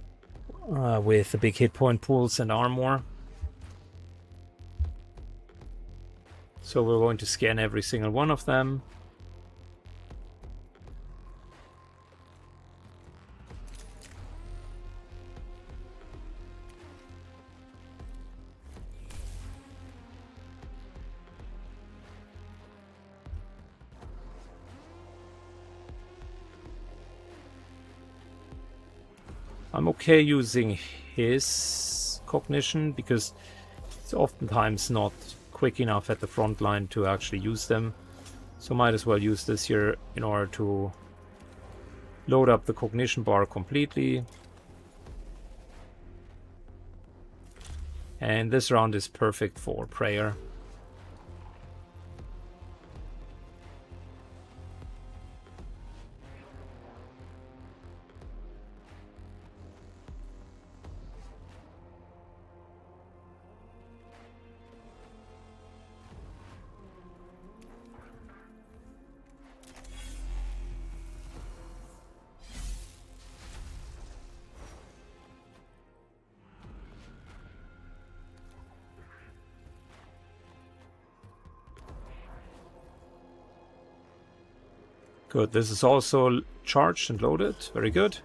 with the big hit point pools and armor. So we're going to scan every single one of them. I'm okay using his cognition because it's oftentimes not quick enough at the front line to actually use them. So might as well use this here in order to load up the cognition bar completely. And this round is perfect for prayer. Good, this is also charged and loaded. Very good.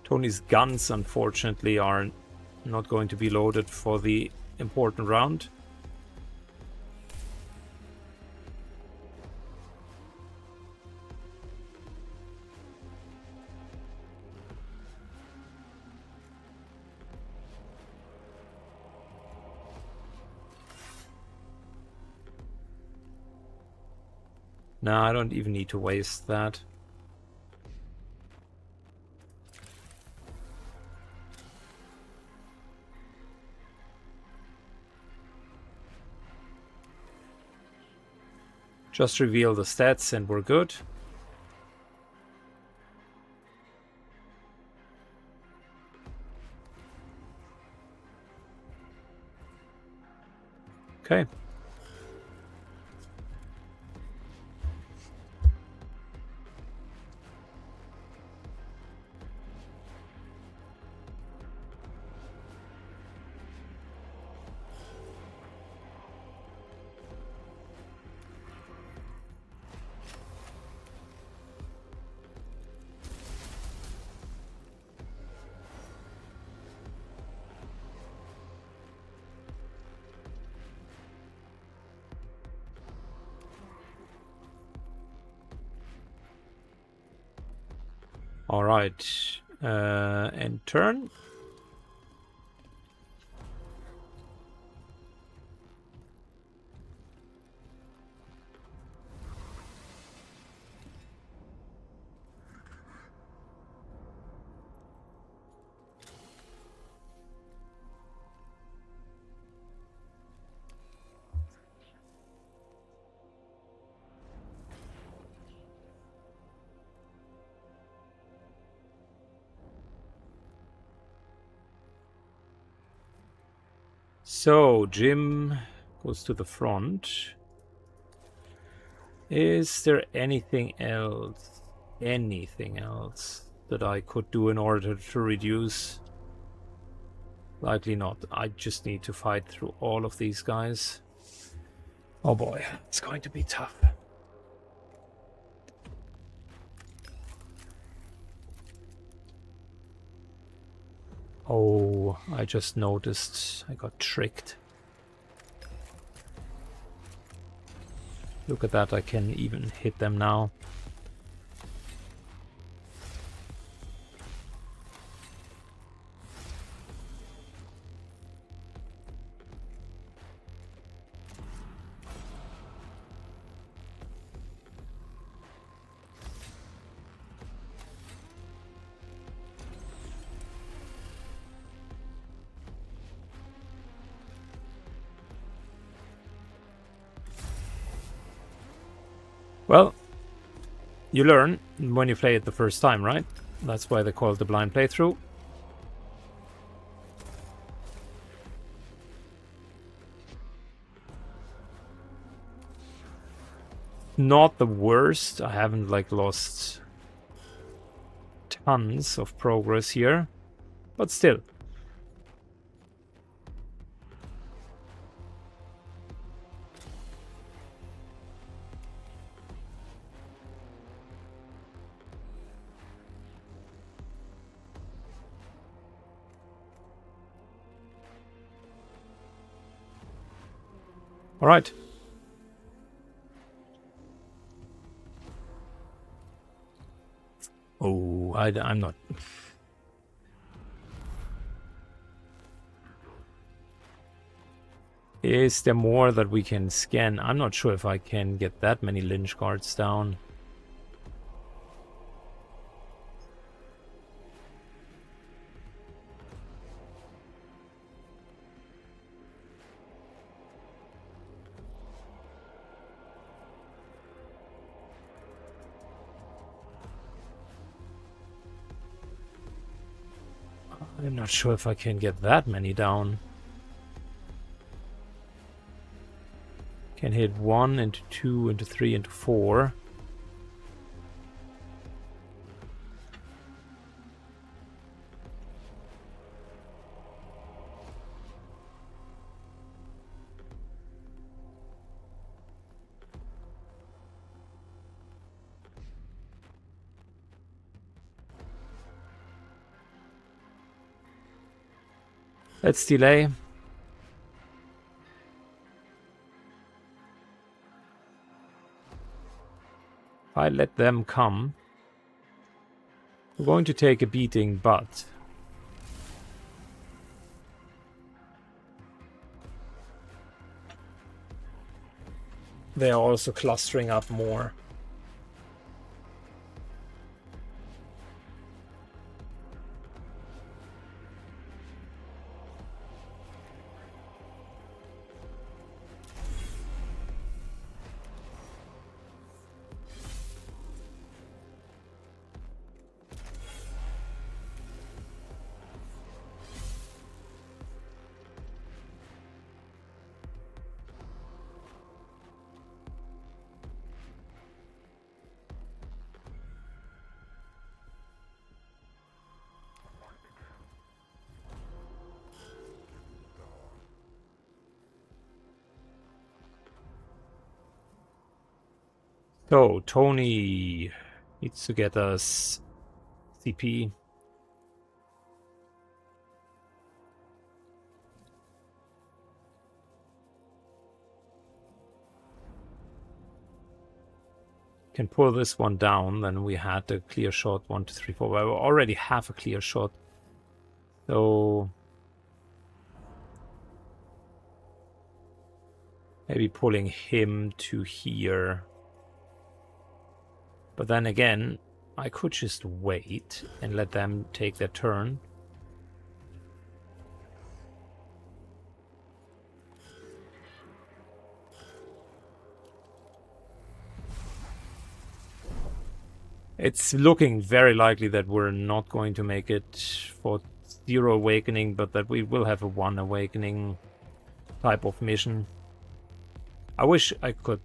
Tony's guns, unfortunately, are not going to be loaded for the important round. No, I don't even need to waste that. Just reveal the stats and we're good. Okay. All right, and turn. So, Jim goes to the front. Is there anything else? Anything else that I could do in order to reduce? Likely not. I just need to fight through all of these guys. Oh boy, it's going to be tough. Oh, I just noticed I got tricked. Look at that, I can even hit them now. Well, you learn when you play it the first time, right? That's why they call it the blind playthrough. Not the worst. I haven't like lost tons of progress here, but still. All right. Oh, I'm not... Is there more that we can scan? I'm not sure if I can get that many Lynch guards down. I'm not sure if I can get that many down. Can hit 1 into 2 into 3 into 4. Let's delay. If I let them come, we're going to take a beating, but they are also clustering up more. So, Tony needs to get us CP. Can pull this one down, then we had a clear shot 1, 2, 3, 4. Well, we already have a clear shot. So maybe pulling him to here. But then again, I could just wait and let them take their turn. It's looking very likely that we're not going to make it for 0 awakening, but that we will have a 1 awakening type of mission. I wish I could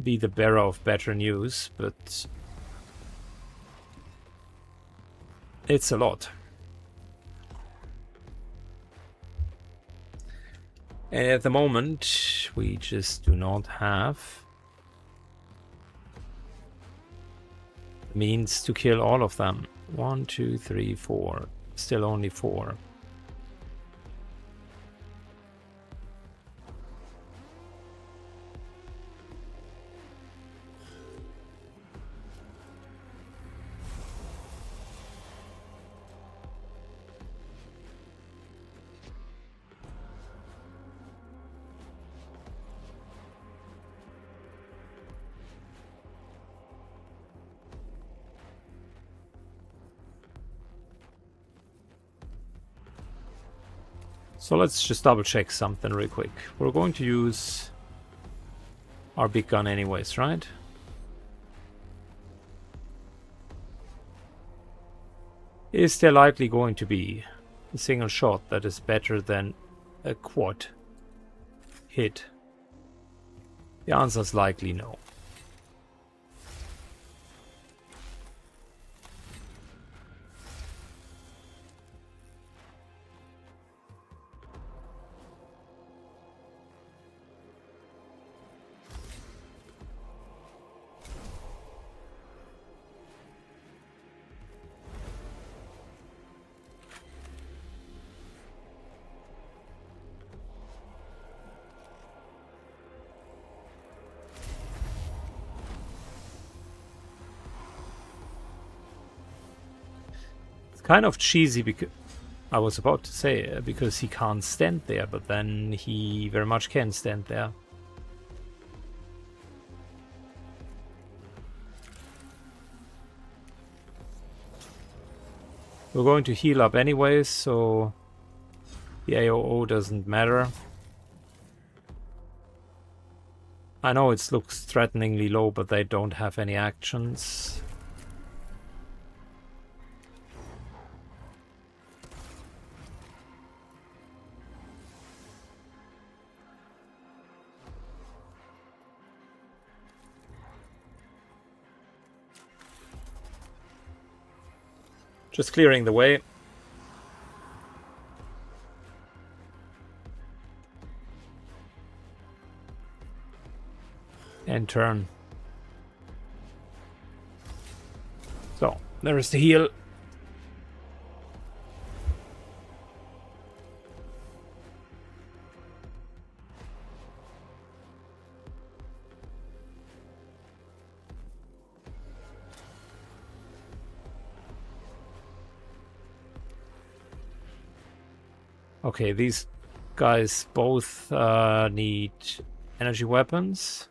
be the bearer of better news, but it's a lot. And at the moment, we just do not have the means to kill all of them. 1, 2, 3, 4. Still only 4. So let's just double check something real quick. We're going to use our big gun anyways, right? Is there likely going to be a single shot that is better than a quad hit? The answer is likely no. It's kind of cheesy because I was about to say because he can't stand there, but then he very much can stand there. We're going to heal up anyways, so the AOO doesn't matter. I know it looks threateningly low, but they don't have any actions. Just clearing the way. And turn. So, there's the heal. Okay, these guys both need energy weapons.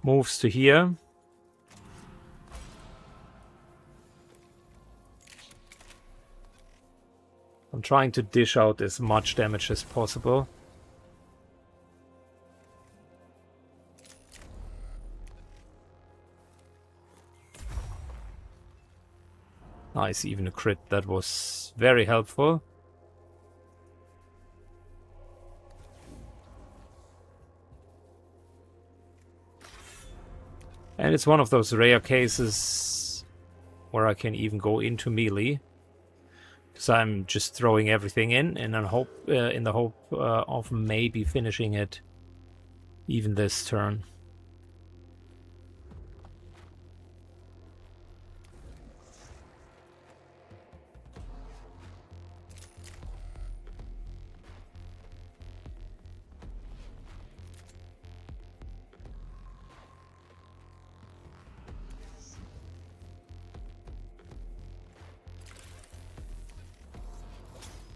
Moves to here. I'm trying to dish out as much damage as possible. Nice, even a crit. That was very helpful. And it's one of those rare cases where I can even go into melee. Because I'm just throwing everything in the hope of maybe finishing it even this turn.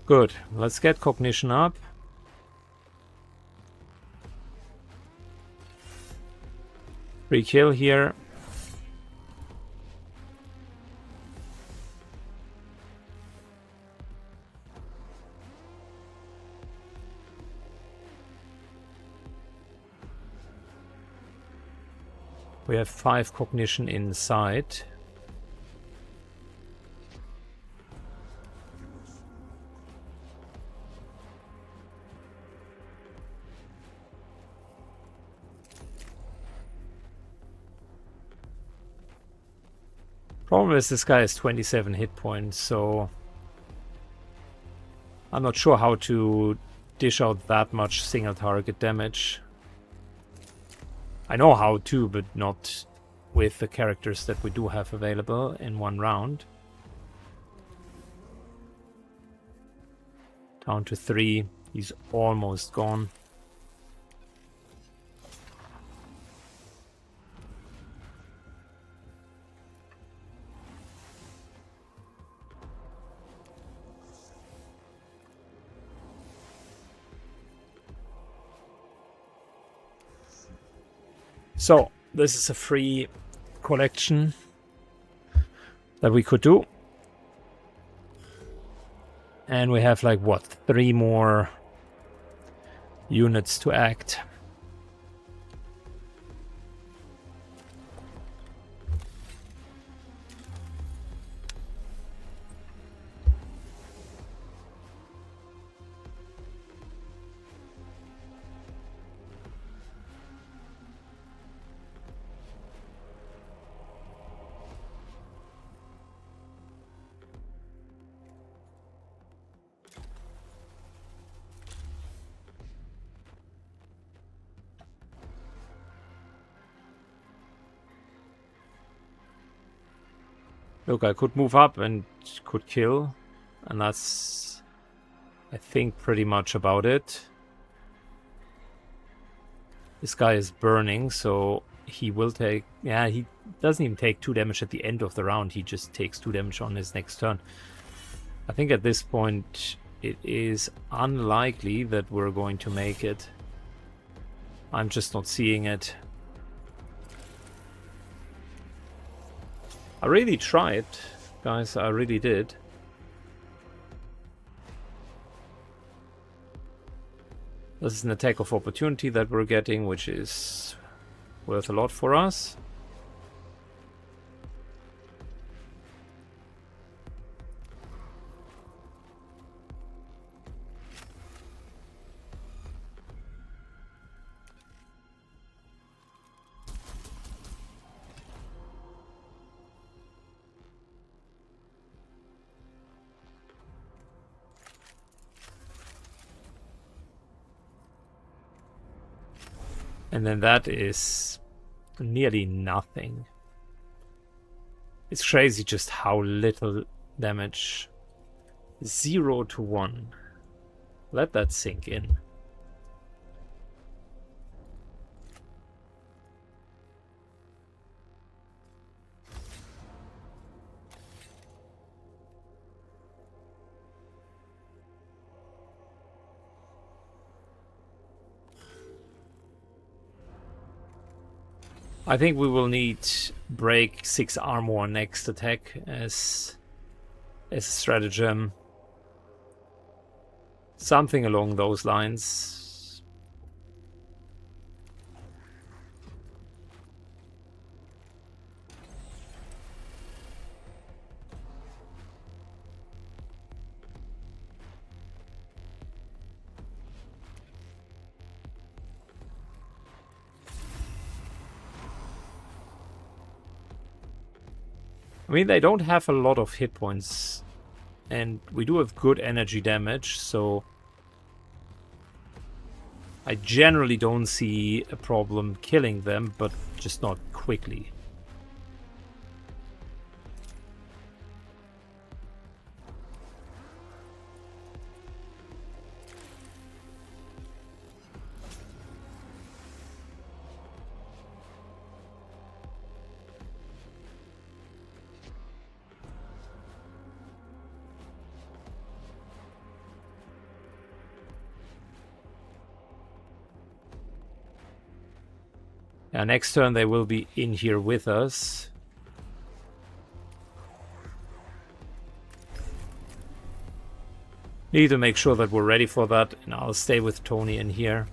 Good. Let's get cognition up. Free kill here. We have 5 cognition inside. Problem is this guy has 27 hit points, so I'm not sure how to dish out that much single target damage. I know how to, but not with the characters that we do have available in one round. Down to 3. He's almost gone. So, this is a free collection that we could do. And we have like, what, 3 more units to act. Look, I could move up and could kill. And that's, I think, pretty much about it. This guy is burning, so he will take... Yeah, he doesn't even take 2 damage at the end of the round. He just takes 2 damage on his next turn. I think at this point it is unlikely that we're going to make it. I'm just not seeing it. I really tried, guys. I really did. This is an attack of opportunity that we're getting, which is worth a lot for us. And then that is nearly nothing. It's crazy just how little damage. 0 to 1. Let that sink in. I think we will need break 6 armor next attack as a stratagem. Something along those lines. I mean, they don't have a lot of hit points, and we do have good energy damage, so I generally don't see a problem killing them, but just not quickly. Next turn they will be in here with us. Need to make sure that we're ready for that, and I'll stay with Tony in here.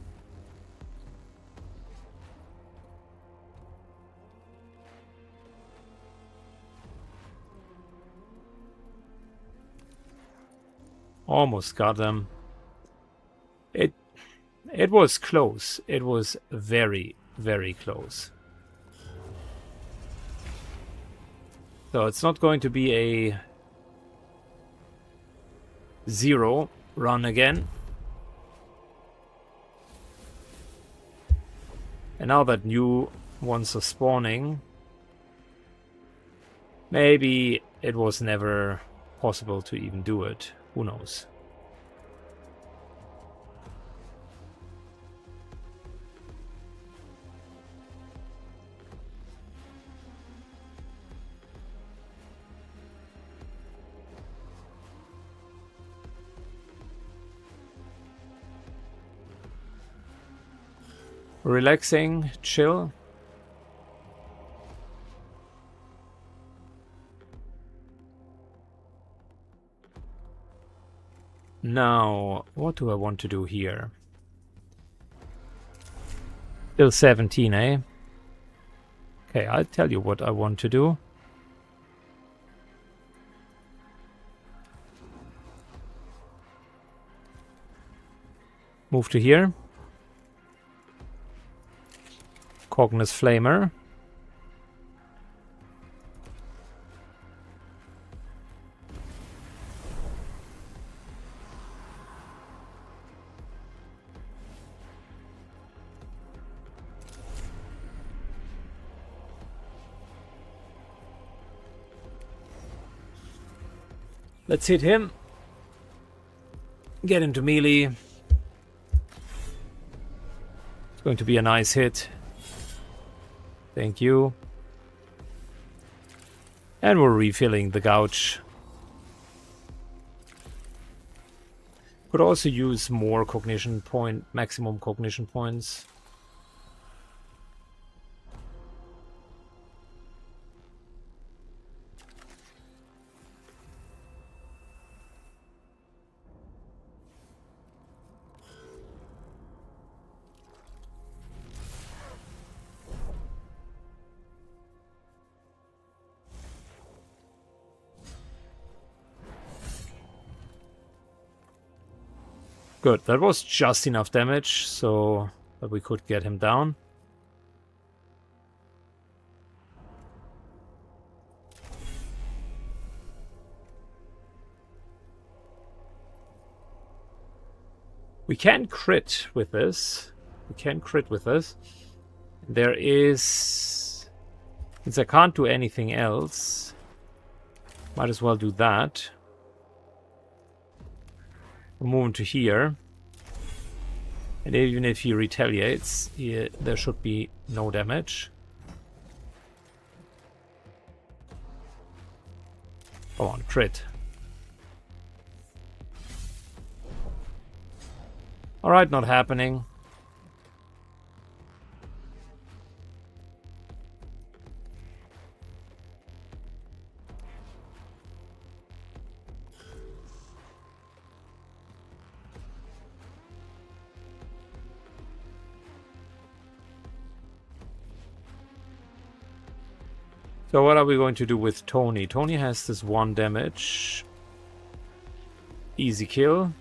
Almost got them. It was close. It was very, very close. So it's not going to be a 0 run again. And now that new ones are spawning, maybe it was never possible to even do it. Who knows? Relaxing, chill. Now, what do I want to do here? Still 17, eh? Okay, I'll tell you what I want to do. Move to here. Cognis Flamer. Let's hit him. Get into melee. It's going to be a nice hit. Thank you. And we're refilling the gouge. Could also use more cognition point, maximum cognition points. Good, that was just enough damage so that we could get him down. We can crit with this. There is... Since I can't do anything else, might as well do that. We'll move him to here. And even if he retaliates, there should be no damage. Come on, crit. Alright, not happening. So what are we going to do with Tony? Tony has this 1 damage. Easy kill.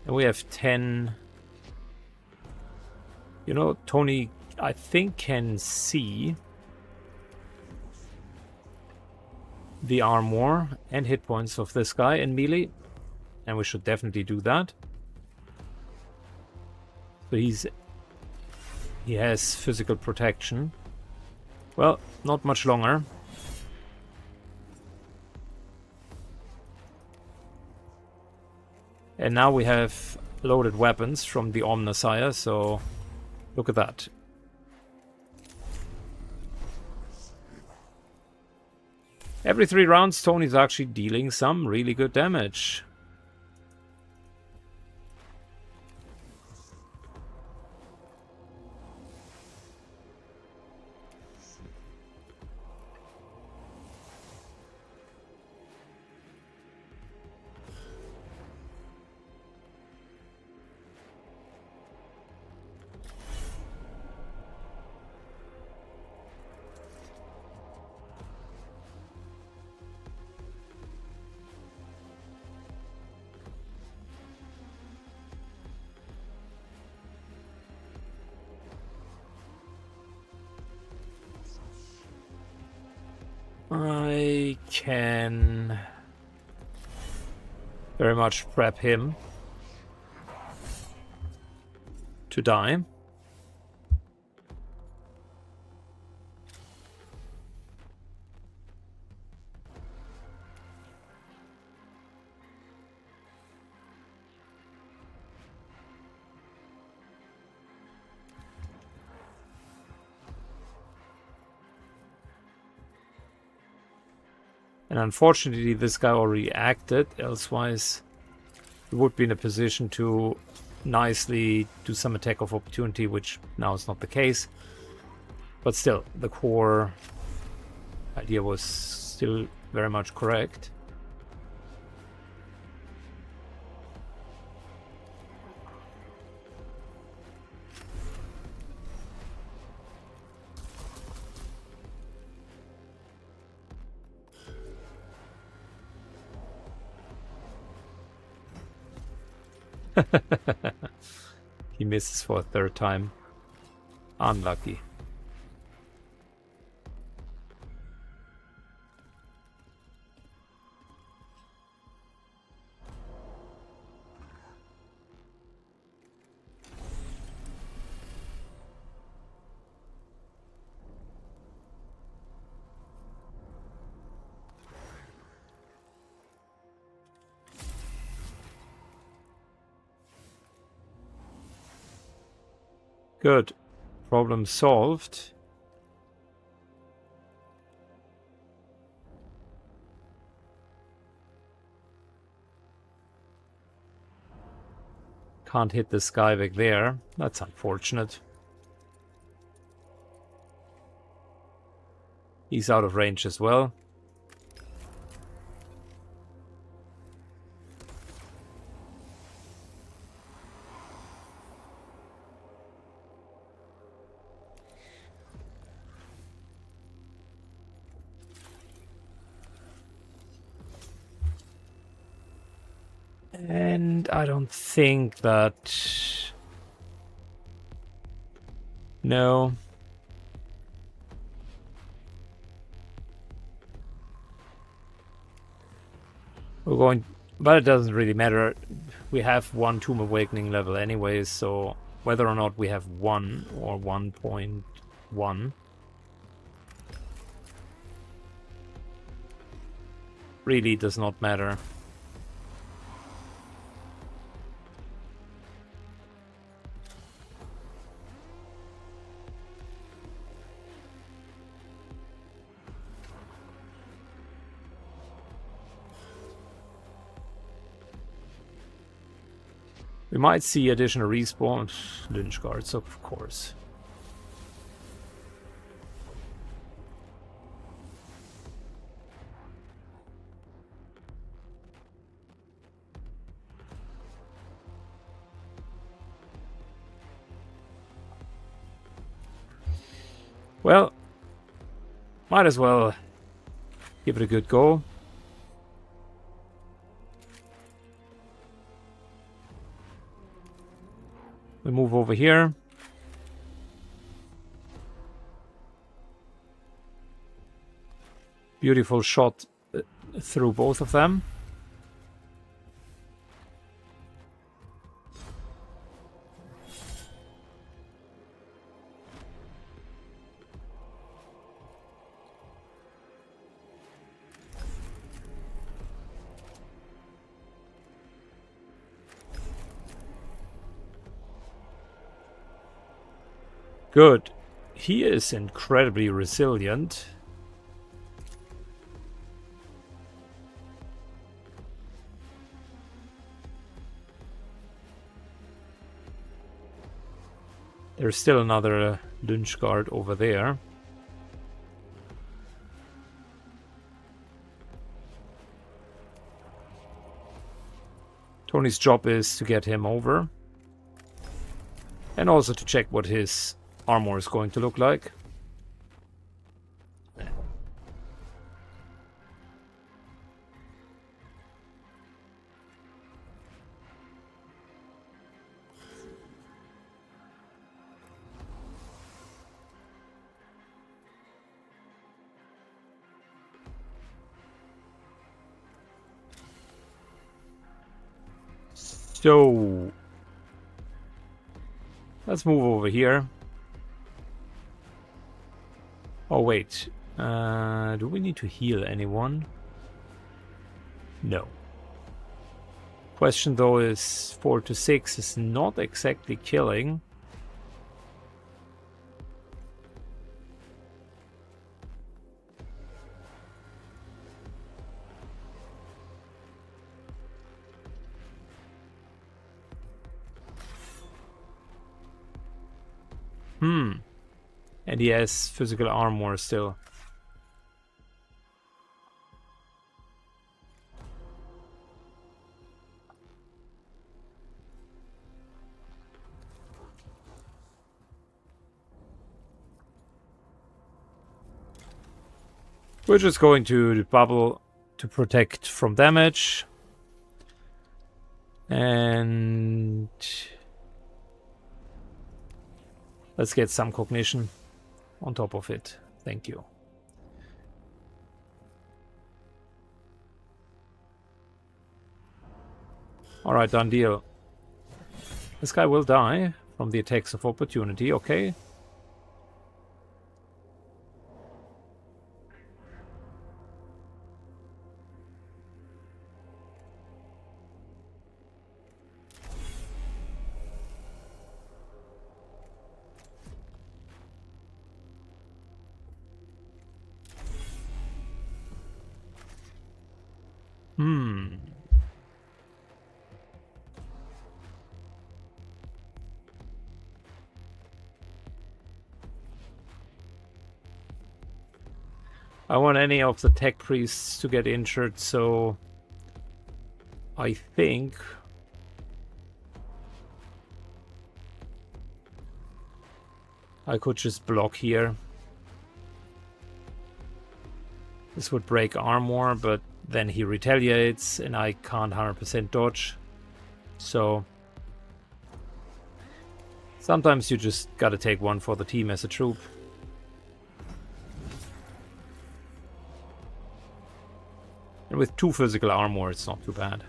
And we have 10. You know, Tony, I think, can see the armor and hit points of this guy in melee. And we should definitely do that. So he has physical protection. Well, not much longer. And now we have loaded weapons from the Omnissiah, so look at that. Every 3 rounds, Tony's actually dealing some really good damage. I can very much prep him to die. And unfortunately, this guy already acted, elsewise he would be in a position to nicely do some attack of opportunity, which now is not the case. But still, the core idea was still very much correct. He misses for a 3rd time. Unlucky. Good. Problem solved. Can't hit this guy back there. That's unfortunate. He's out of range as well. And I don't think that... No. We're going... But it doesn't really matter. We have one Tomb Awakening level anyways, so whether or not we have 1 or 1.1 really does not matter. We might see additional respawn lynch guards, of course. Well, might as well give it a good go. We move over here. Beautiful shot through both of them. Good. He is incredibly resilient. There's still another Lynch Guard over there. Tony's job is to get him over. And also to check what his armor is going to look like. So let's move over here. Oh wait, do we need to heal anyone? No. Question though is 4 to 6 is not exactly killing. And he has physical armor still. We're just going to bubble to protect from damage. And let's get some cognition on top of it. Thank you. Alright, done deal. This guy will die from the attacks of opportunity, okay. I want any of the tech priests to get injured, so I think I could just block here. This would break armor, but then he retaliates and I can't 100% dodge. So sometimes you just gotta take one for the team as a troop. And with 2 physical armor, it's not too bad.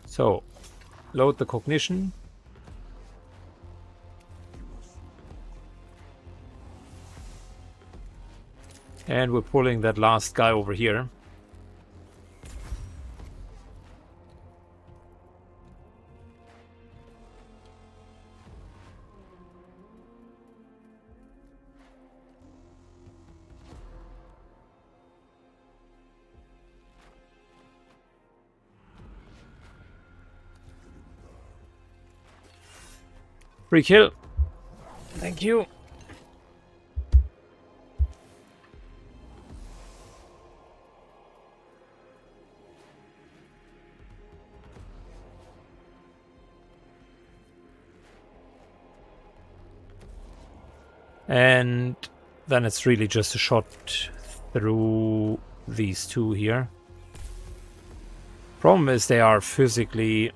So, load the cognition. And we're pulling that last guy over here. Free kill. Thank you. And then it's really just a shot through these two here. Problem is they are physically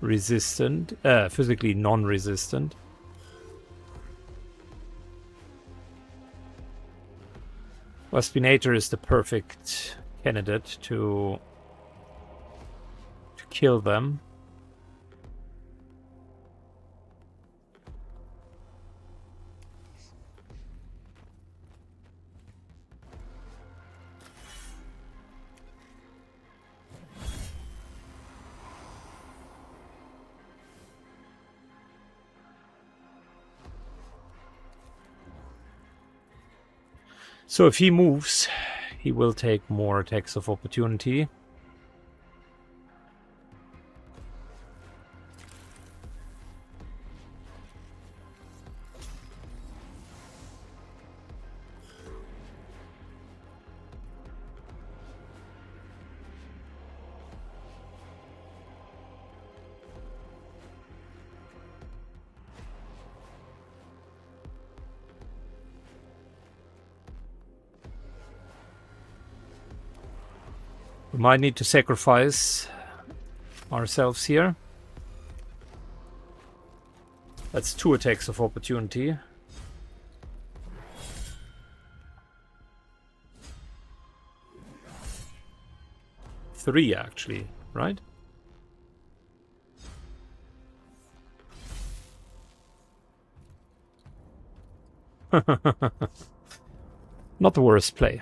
resistant, physically non-resistant. Waspinator is the perfect candidate to kill them. So if he moves, he will take more attacks of opportunity. We might need to sacrifice ourselves here. That's 2 attacks of opportunity. Three, actually, right? Not the worst play.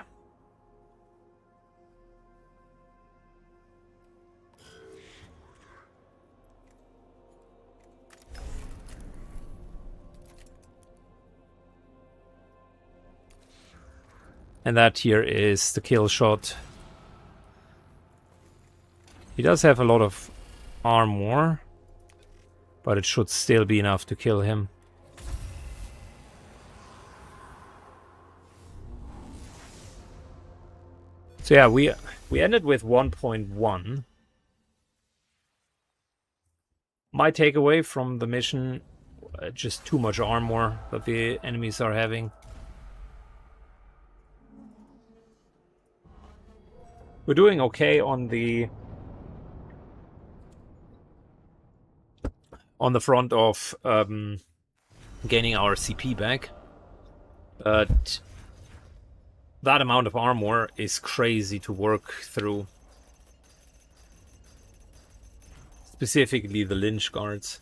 And that here is the kill shot. He does have a lot of armor, but it should still be enough to kill him. So yeah, we ended with 1.1. My takeaway from the mission, just too much armor that the enemies are having. We're doing okay on the front of gaining our CP back, but that amount of armor is crazy to work through. Specifically the Lynch guards.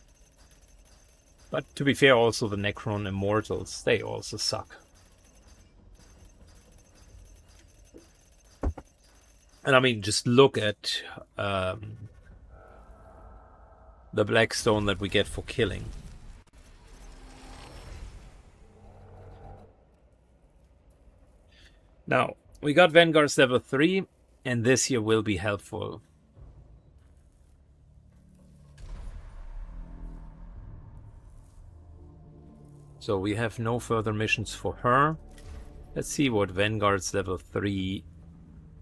But to be fair, also the Necron Immortals, they also suck. And I mean, just look at the Blackstone that we get for killing. Now, we got Vanguard's level 3, and this here will be helpful. So we have no further missions for her. Let's see what Vanguard's level 3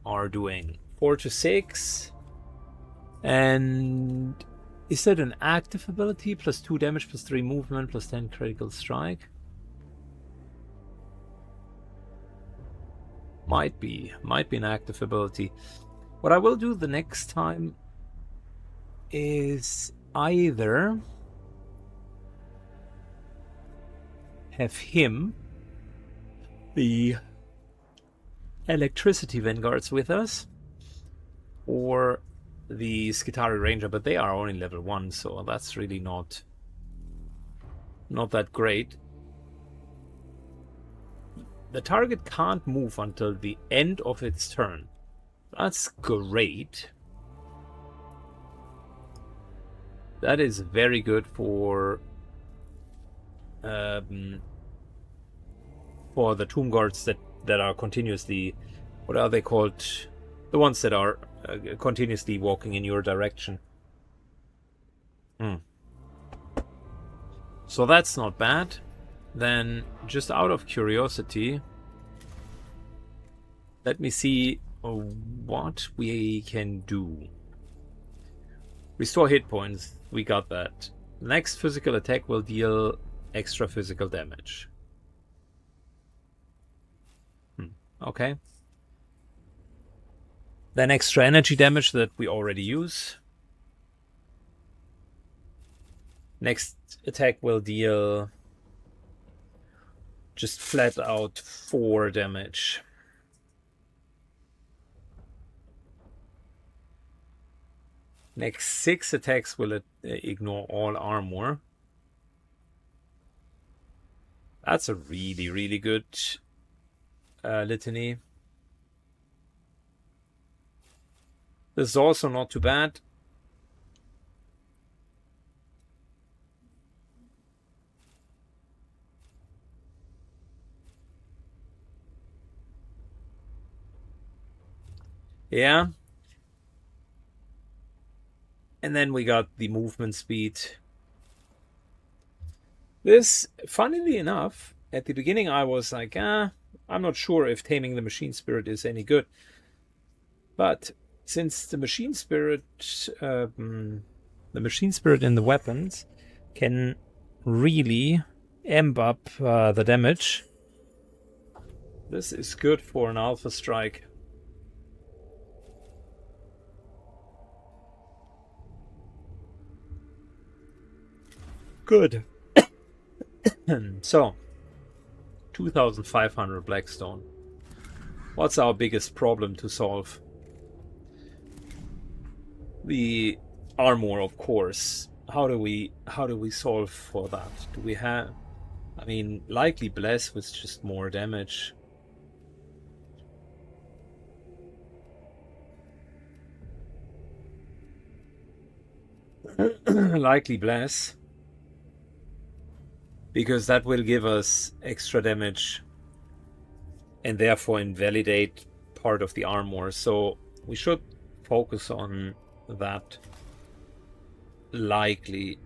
are doing. 4 to 6. And is that an active ability? Plus 2 damage, plus 3 movement, plus 10 critical strike? Might be an active ability. What I will do the next time is either have him, the electricity vanguards, with us, or the Skitari Ranger, but they are only level 1, so that's really not that great. The target can't move until the end of its turn. That's great. That is very good for the tomb guards that are continuously, what are they called? The ones that are continuously walking in your direction. So that's not bad. Then, just out of curiosity, let me see what we can do. Restore hit points. We got that. Next physical attack will deal extra physical damage. Okay. Then extra energy damage that we already use. Next attack will deal just flat out 4 damage. Next 6 attacks will ignore all armor. That's a really, really good litany. This is also not too bad. Yeah. And then we got the movement speed. This, funnily enough, at the beginning I was like, I'm not sure if taming the machine spirit is any good. But since the machine spirit in the weapons can really amp up the damage, this is good for an alpha strike. Good. So, 2,500 Blackstone. What's our biggest problem to solve? The armor, of course. How do we solve for that? Do we have, I mean, likely bless with just more damage. Likely bless, because that will give us extra damage and therefore invalidate part of the armor. So we should focus on that. Likely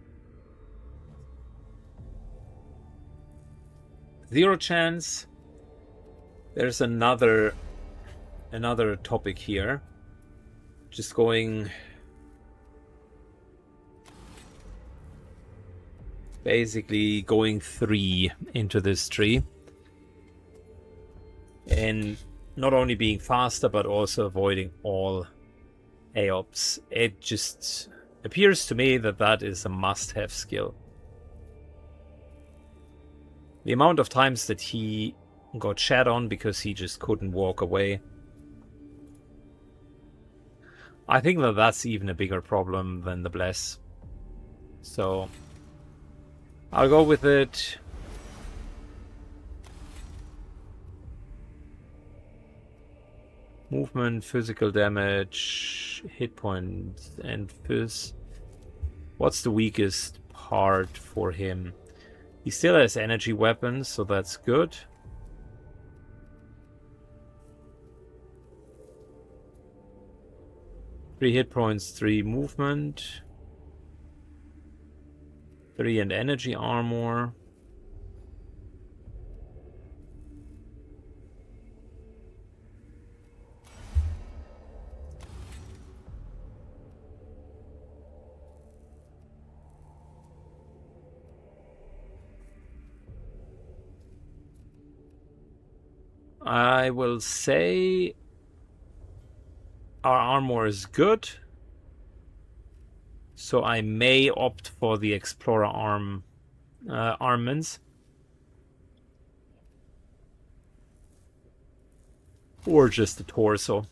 0 chance. There's another topic here. Just going basically going 3 into this tree, and not only being faster but also avoiding all AOPs. It just appears to me that that is a must-have skill. The amount of times that he got shat on because he just couldn't walk away, I think that that's even a bigger problem than the bless. So I'll go with it. Movement, physical damage, hit points, and phys. What's the weakest part for him? He still has energy weapons, so that's good. Three hit points, 3 movement, 3 and energy armor. I will say our armor is good, so I may opt for the Explorer armaments. Or just the torso.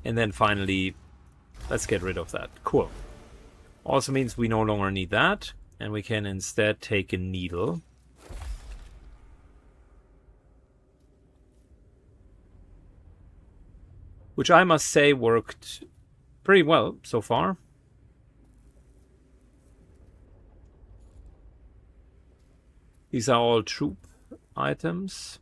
And then finally, let's get rid of that. Cool. Also means we no longer need that, and we can instead take a needle. Which I must say worked pretty well so far. These are all troop items.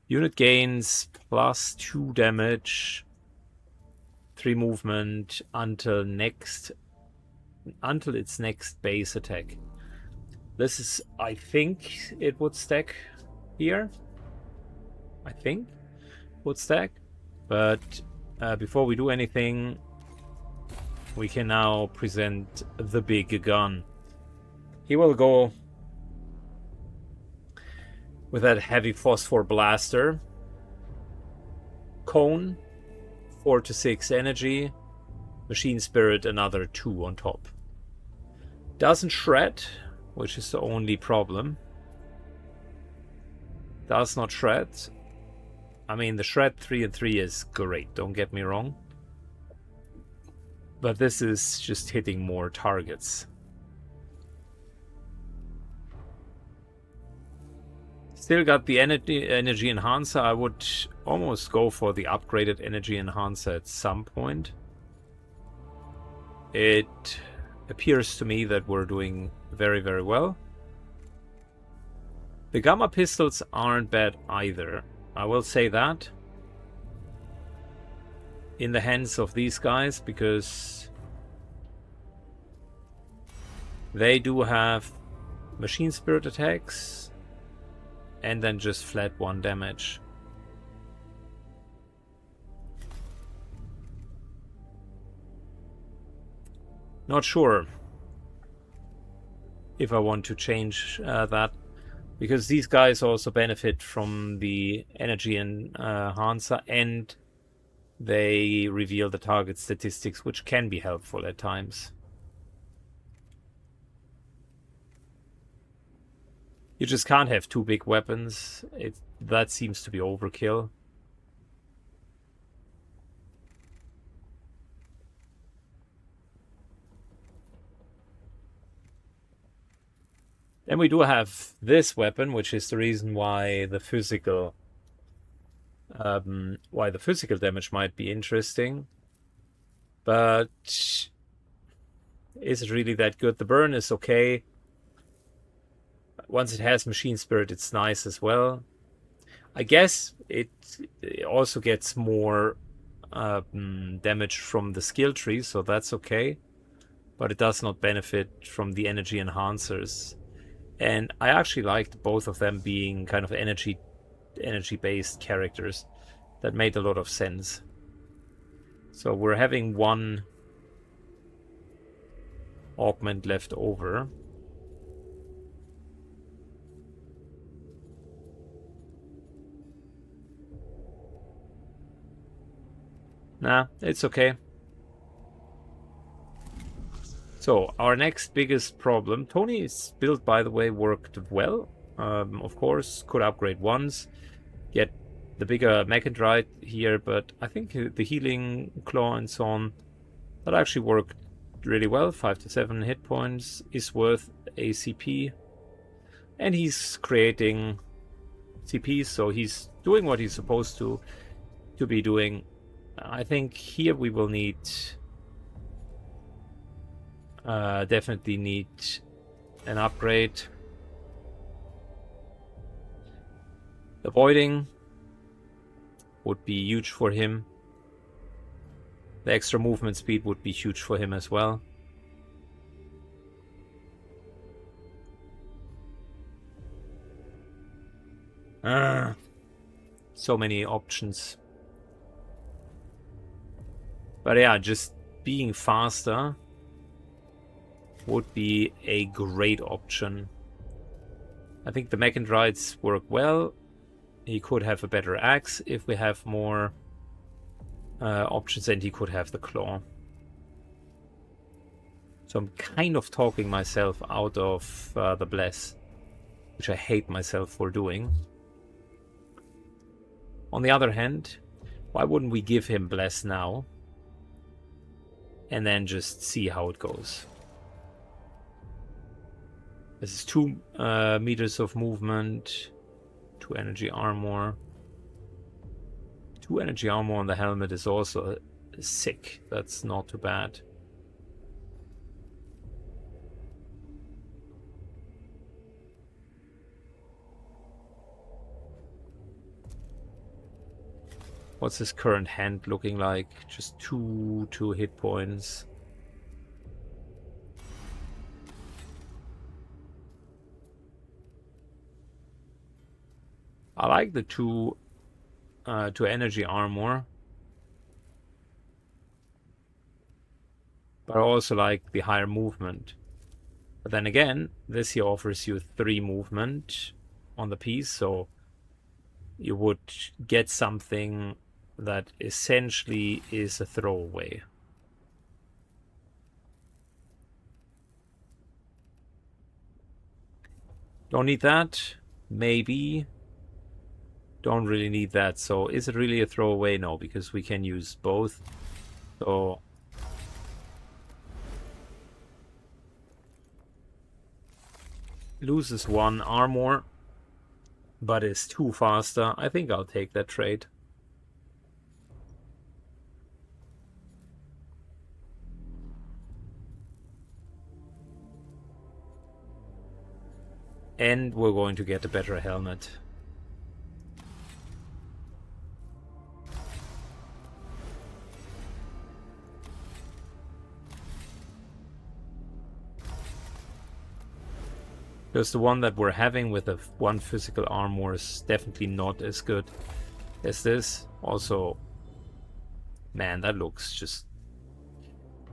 Unit gains +2 damage, 3 movement until its next base attack. This is, I think it would stack here. I think would stack. But before we do anything, we can now present the big gun. He will go with that heavy phosphor blaster. Cone, 4 to 6 energy. Machine spirit, another 2 on top. Doesn't shred, which is the only problem. Does not shred. I mean, the shred 3 and 3 is great, don't get me wrong. But this is just hitting more targets. Still got the energy enhancer. I would almost go for the upgraded energy enhancer at some point. It appears to me that we're doing very, very well. The gamma pistols aren't bad either. I will say that. In the hands of these guys, because they do have machine spirit attacks and then just flat 1 damage. Not sure if I want to change that, because these guys also benefit from the energy enhancer, and they reveal the target statistics, which can be helpful at times. You just can't have 2 big weapons. That seems to be overkill. Then we do have this weapon, which is the reason why the physical damage might be interesting. But is it really that good? The burn is okay. Once it has machine spirit, it's nice as well. I guess it also gets more damage from the skill tree, so that's okay. But it does not benefit from the energy enhancers. And I actually liked both of them being kind of energy-based characters. That made a lot of sense. So we're having 1 augment left over. Nah, it's okay. So, our next biggest problem. Tony's build, by the way, worked well. Of course, could upgrade once, get the bigger Mechadrite here, but I think the healing claw and so on, that actually worked really well. 5 to 7 hit points is worth ACP. And he's creating CPs, so he's doing what he's supposed to be doing. I think here we will need definitely need an upgrade. Avoiding would be huge for him. The extra movement speed would be huge for him as well. So many options. But yeah, just being faster would be a great option. I think the Mechanics work well. He could have a better axe if we have more options, and he could have the claw. So I'm kind of talking myself out of the bless, which I hate myself for doing. On the other hand, why wouldn't we give him bless now and then just see how it goes? This is 2 meters of movement, 2 energy armor. 2 energy armor on the helmet is also sick. That's not too bad. What's his current hand looking like? Just 2 hit points. I like the 2 energy armor, but I also like the higher movement. But then again, this here offers you 3 movement on the piece, so you would get something that essentially is a throwaway. Don't need that. Maybe. Don't really need that. So is it really a throwaway? No, because we can use both. So loses 1 armor, but is 2 faster. I think I'll take that trade. And we're going to get a better helmet. Because the one that we're having with the 1 physical armor is definitely not as good as this. Also, man, that looks just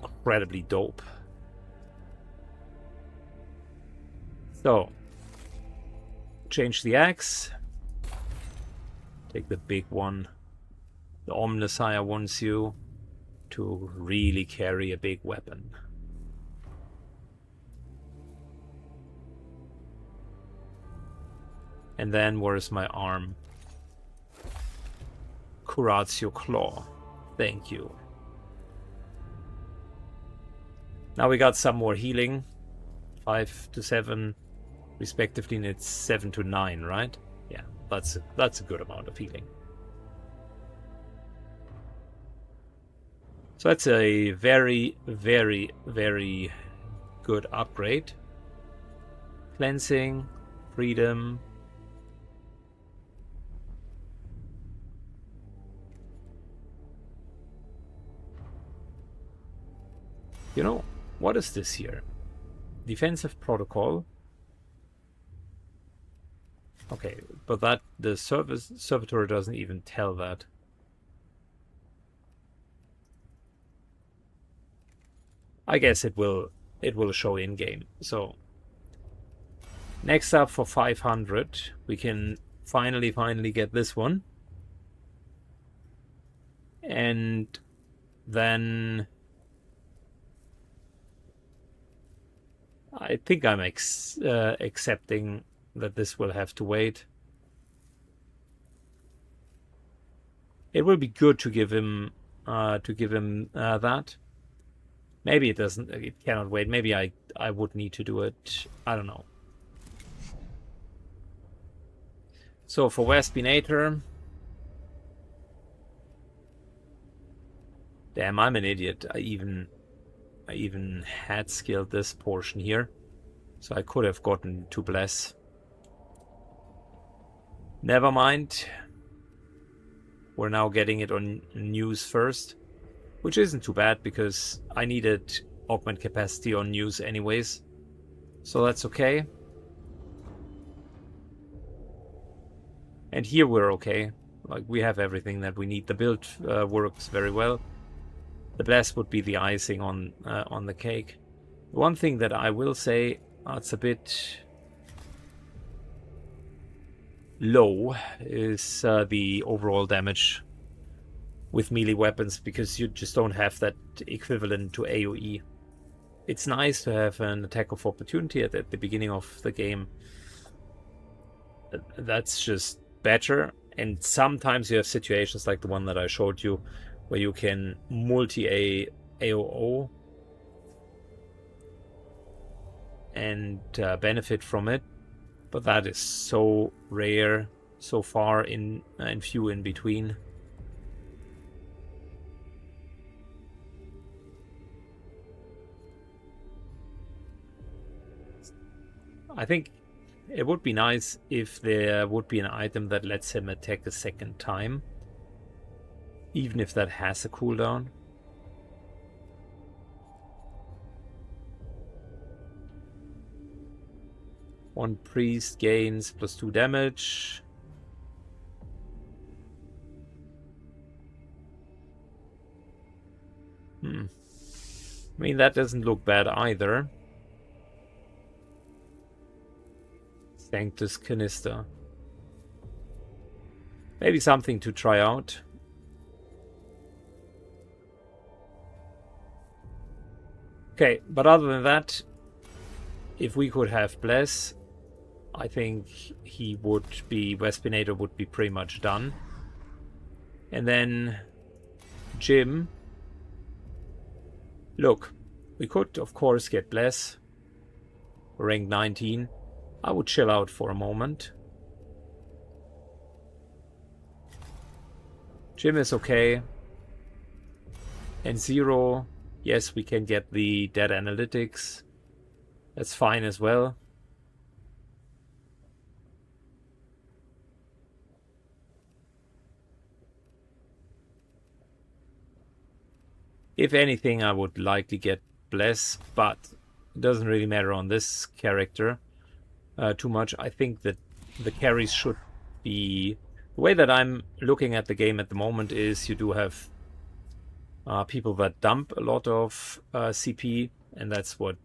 incredibly dope. So, change the axe. Take the big one. The Omnissiah wants you to really carry a big weapon. And then where's my arm? Curatio Claw. Thank you. Now we got some more healing. 5 to 7 respectively, and it's 7 to 9, right? Yeah, that's a good amount of healing. So that's a very, very, very good upgrade. Cleansing, freedom. You know, what is this here? Defensive protocol. Okay, but that the servitor doesn't even tell that. I guess it will show in game. So next up for 500, we can finally get this one. And then I think I'm accepting that this will have to wait. It will be good to give him that. Maybe it doesn't. It cannot wait. Maybe I would need to do it. I don't know. So for Waspinator... Damn, I'm an idiot. I even had skilled this portion here. So I could have gotten to Bless. Never mind. We're now getting it on news first. Which isn't too bad because I needed augment capacity on news anyways. So that's okay. And here we're okay. Like, we have everything that we need. The build works very well. The Bless would be the icing on the cake. One thing that I will say, it's a bit low, is the overall damage with melee weapons, because you just don't have that equivalent to AoE. It's nice to have an attack of opportunity at the beginning of the game. That's just better. And sometimes you have situations like the one that I showed you, where you can multi-AOO and benefit from it. But that is so rare, so far and few in between. I think it would be nice if there would be an item that lets him attack a second time, even if that has a cooldown. One priest gains +2 damage. I mean, that doesn't look bad either. Sanctus Canister. Maybe something to try out. Okay, but other than that, if we could have Bless, I think he would be, Waspinator would be pretty much done. And then Jim. Look, we could of course get Bless. Rank 19. I would chill out for a moment. Jim is okay. And Zero, yes, we can get the dead analytics. That's fine as well. If anything, I would likely get Bless, but it doesn't really matter on this character too much. I think that the carries should be... The way that I'm looking at the game at the moment is you do have people that dump a lot of CP, and that's what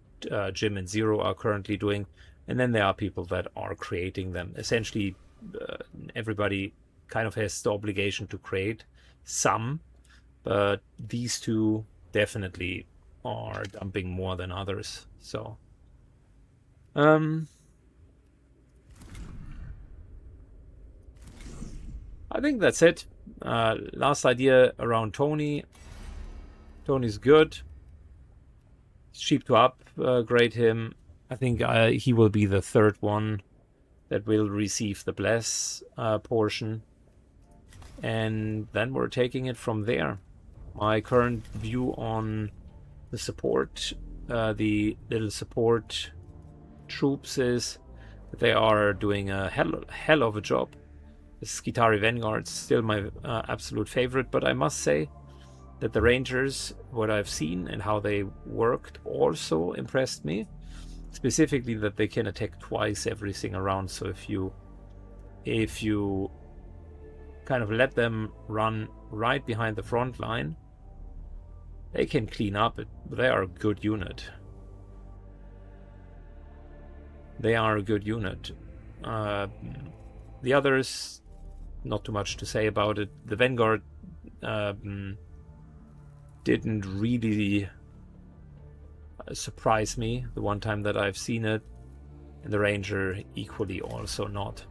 Jim and Zero are currently doing. And then there are people that are creating them. Essentially, everybody kind of has the obligation to create some, but these two definitely are dumping more than others. So, I think that's it. Last idea around Tony. Tony's good. It's cheap to upgrade him. I think he will be the third one that will receive the Bless portion. And then we're taking it from there. My current view on the support, the little support troops, is that they are doing a hell of a job. The Skitari Vanguard's still my absolute favorite, but I must say that the Rangers, what I've seen and how they worked, also impressed me. Specifically that they can attack twice every single round. So if you kind of let them run right behind the front line, they can clean up. They are a good unit. They are a good unit. The others, not too much to say about it. The Vanguard didn't really surprise me the one time that I've seen it, and the Ranger equally also not.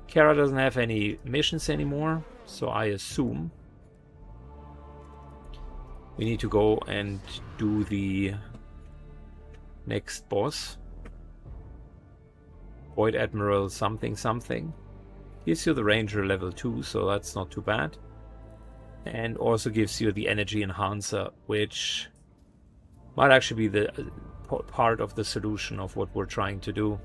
Kara doesn't have any missions anymore, so I assume we need to go and do the next boss. Void Admiral something something. Gives you the Ranger level 2, so that's not too bad. And also gives you the Energy Enhancer, which might actually be the part of the solution of what we're trying to do.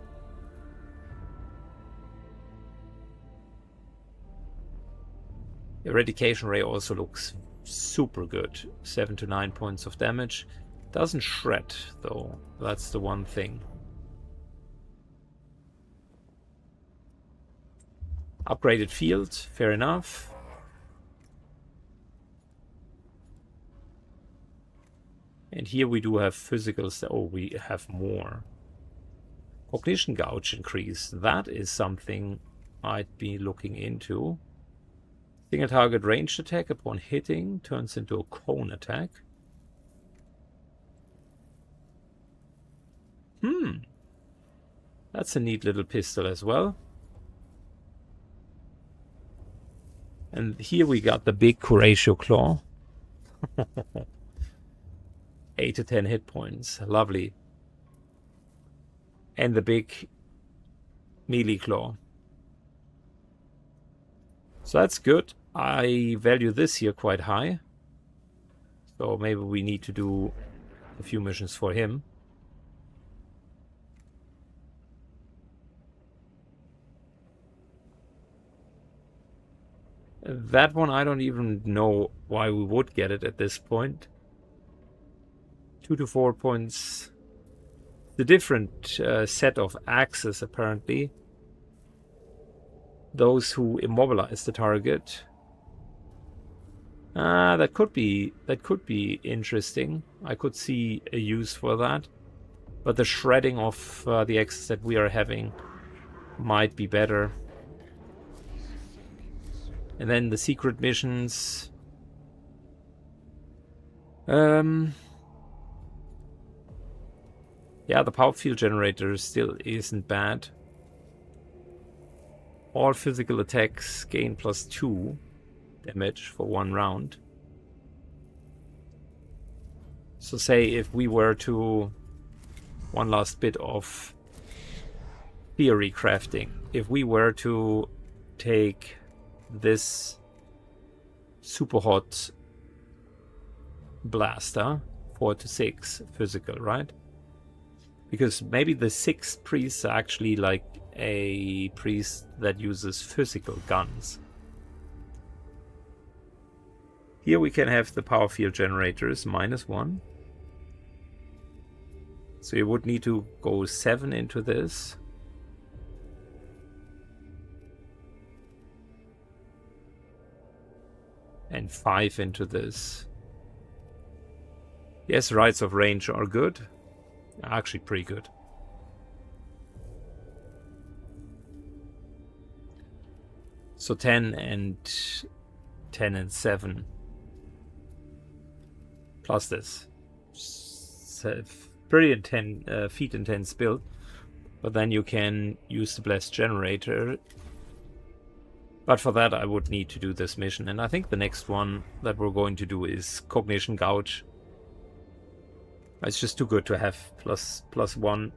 Eradication Ray also looks super good. 7 to 9 points of damage. Doesn't shred, though. That's the one thing. Upgraded field, fair enough. And here we do have physical... Oh, we have more. Cognition Gouge increase. That is something I'd be looking into. Single target ranged attack upon hitting turns into a cone attack. That's a neat little pistol as well. And here we got the big Curatio Claw. 8 to 10 hit points. Lovely. And the big Melee Claw. So that's good. I value this here quite high. So maybe we need to do a few missions for him. That one, I don't even know why we would get it at this point. 2 to 4 points. The different set of axes, apparently. Those who immobilize the target. That could be interesting. I could see a use for that. But the shredding of the axes that we are having might be better. And then the secret missions. Yeah, the power field generator still isn't bad. All physical attacks gain +2 damage for 1 round. So say if we were to... One last bit of theory crafting. If we were to take this super hot blaster, 4 to 6 physical, right? Because maybe the 6 priests are actually like a priest that uses physical guns. Here we can have the power field generators -1. So you would need to go 7 into this. And 5 into this. Yes, Rites of Range are good. Actually pretty good. So 10 and 7. Plus this. Pretty intense, feet intense build. But then you can use the Blessed Generator. But for that I would need to do this mission. And I think the next one that we're going to do is Cognition Gouge. It's just too good to have +1.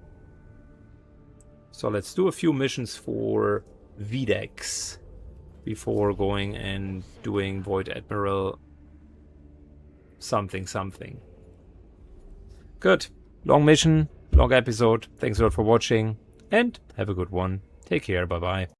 So let's do a few missions for VDEX before going and doing Void Admiral something. Good. Long mission, long episode. Thanks a lot for watching and have a good one. Take care. Bye bye.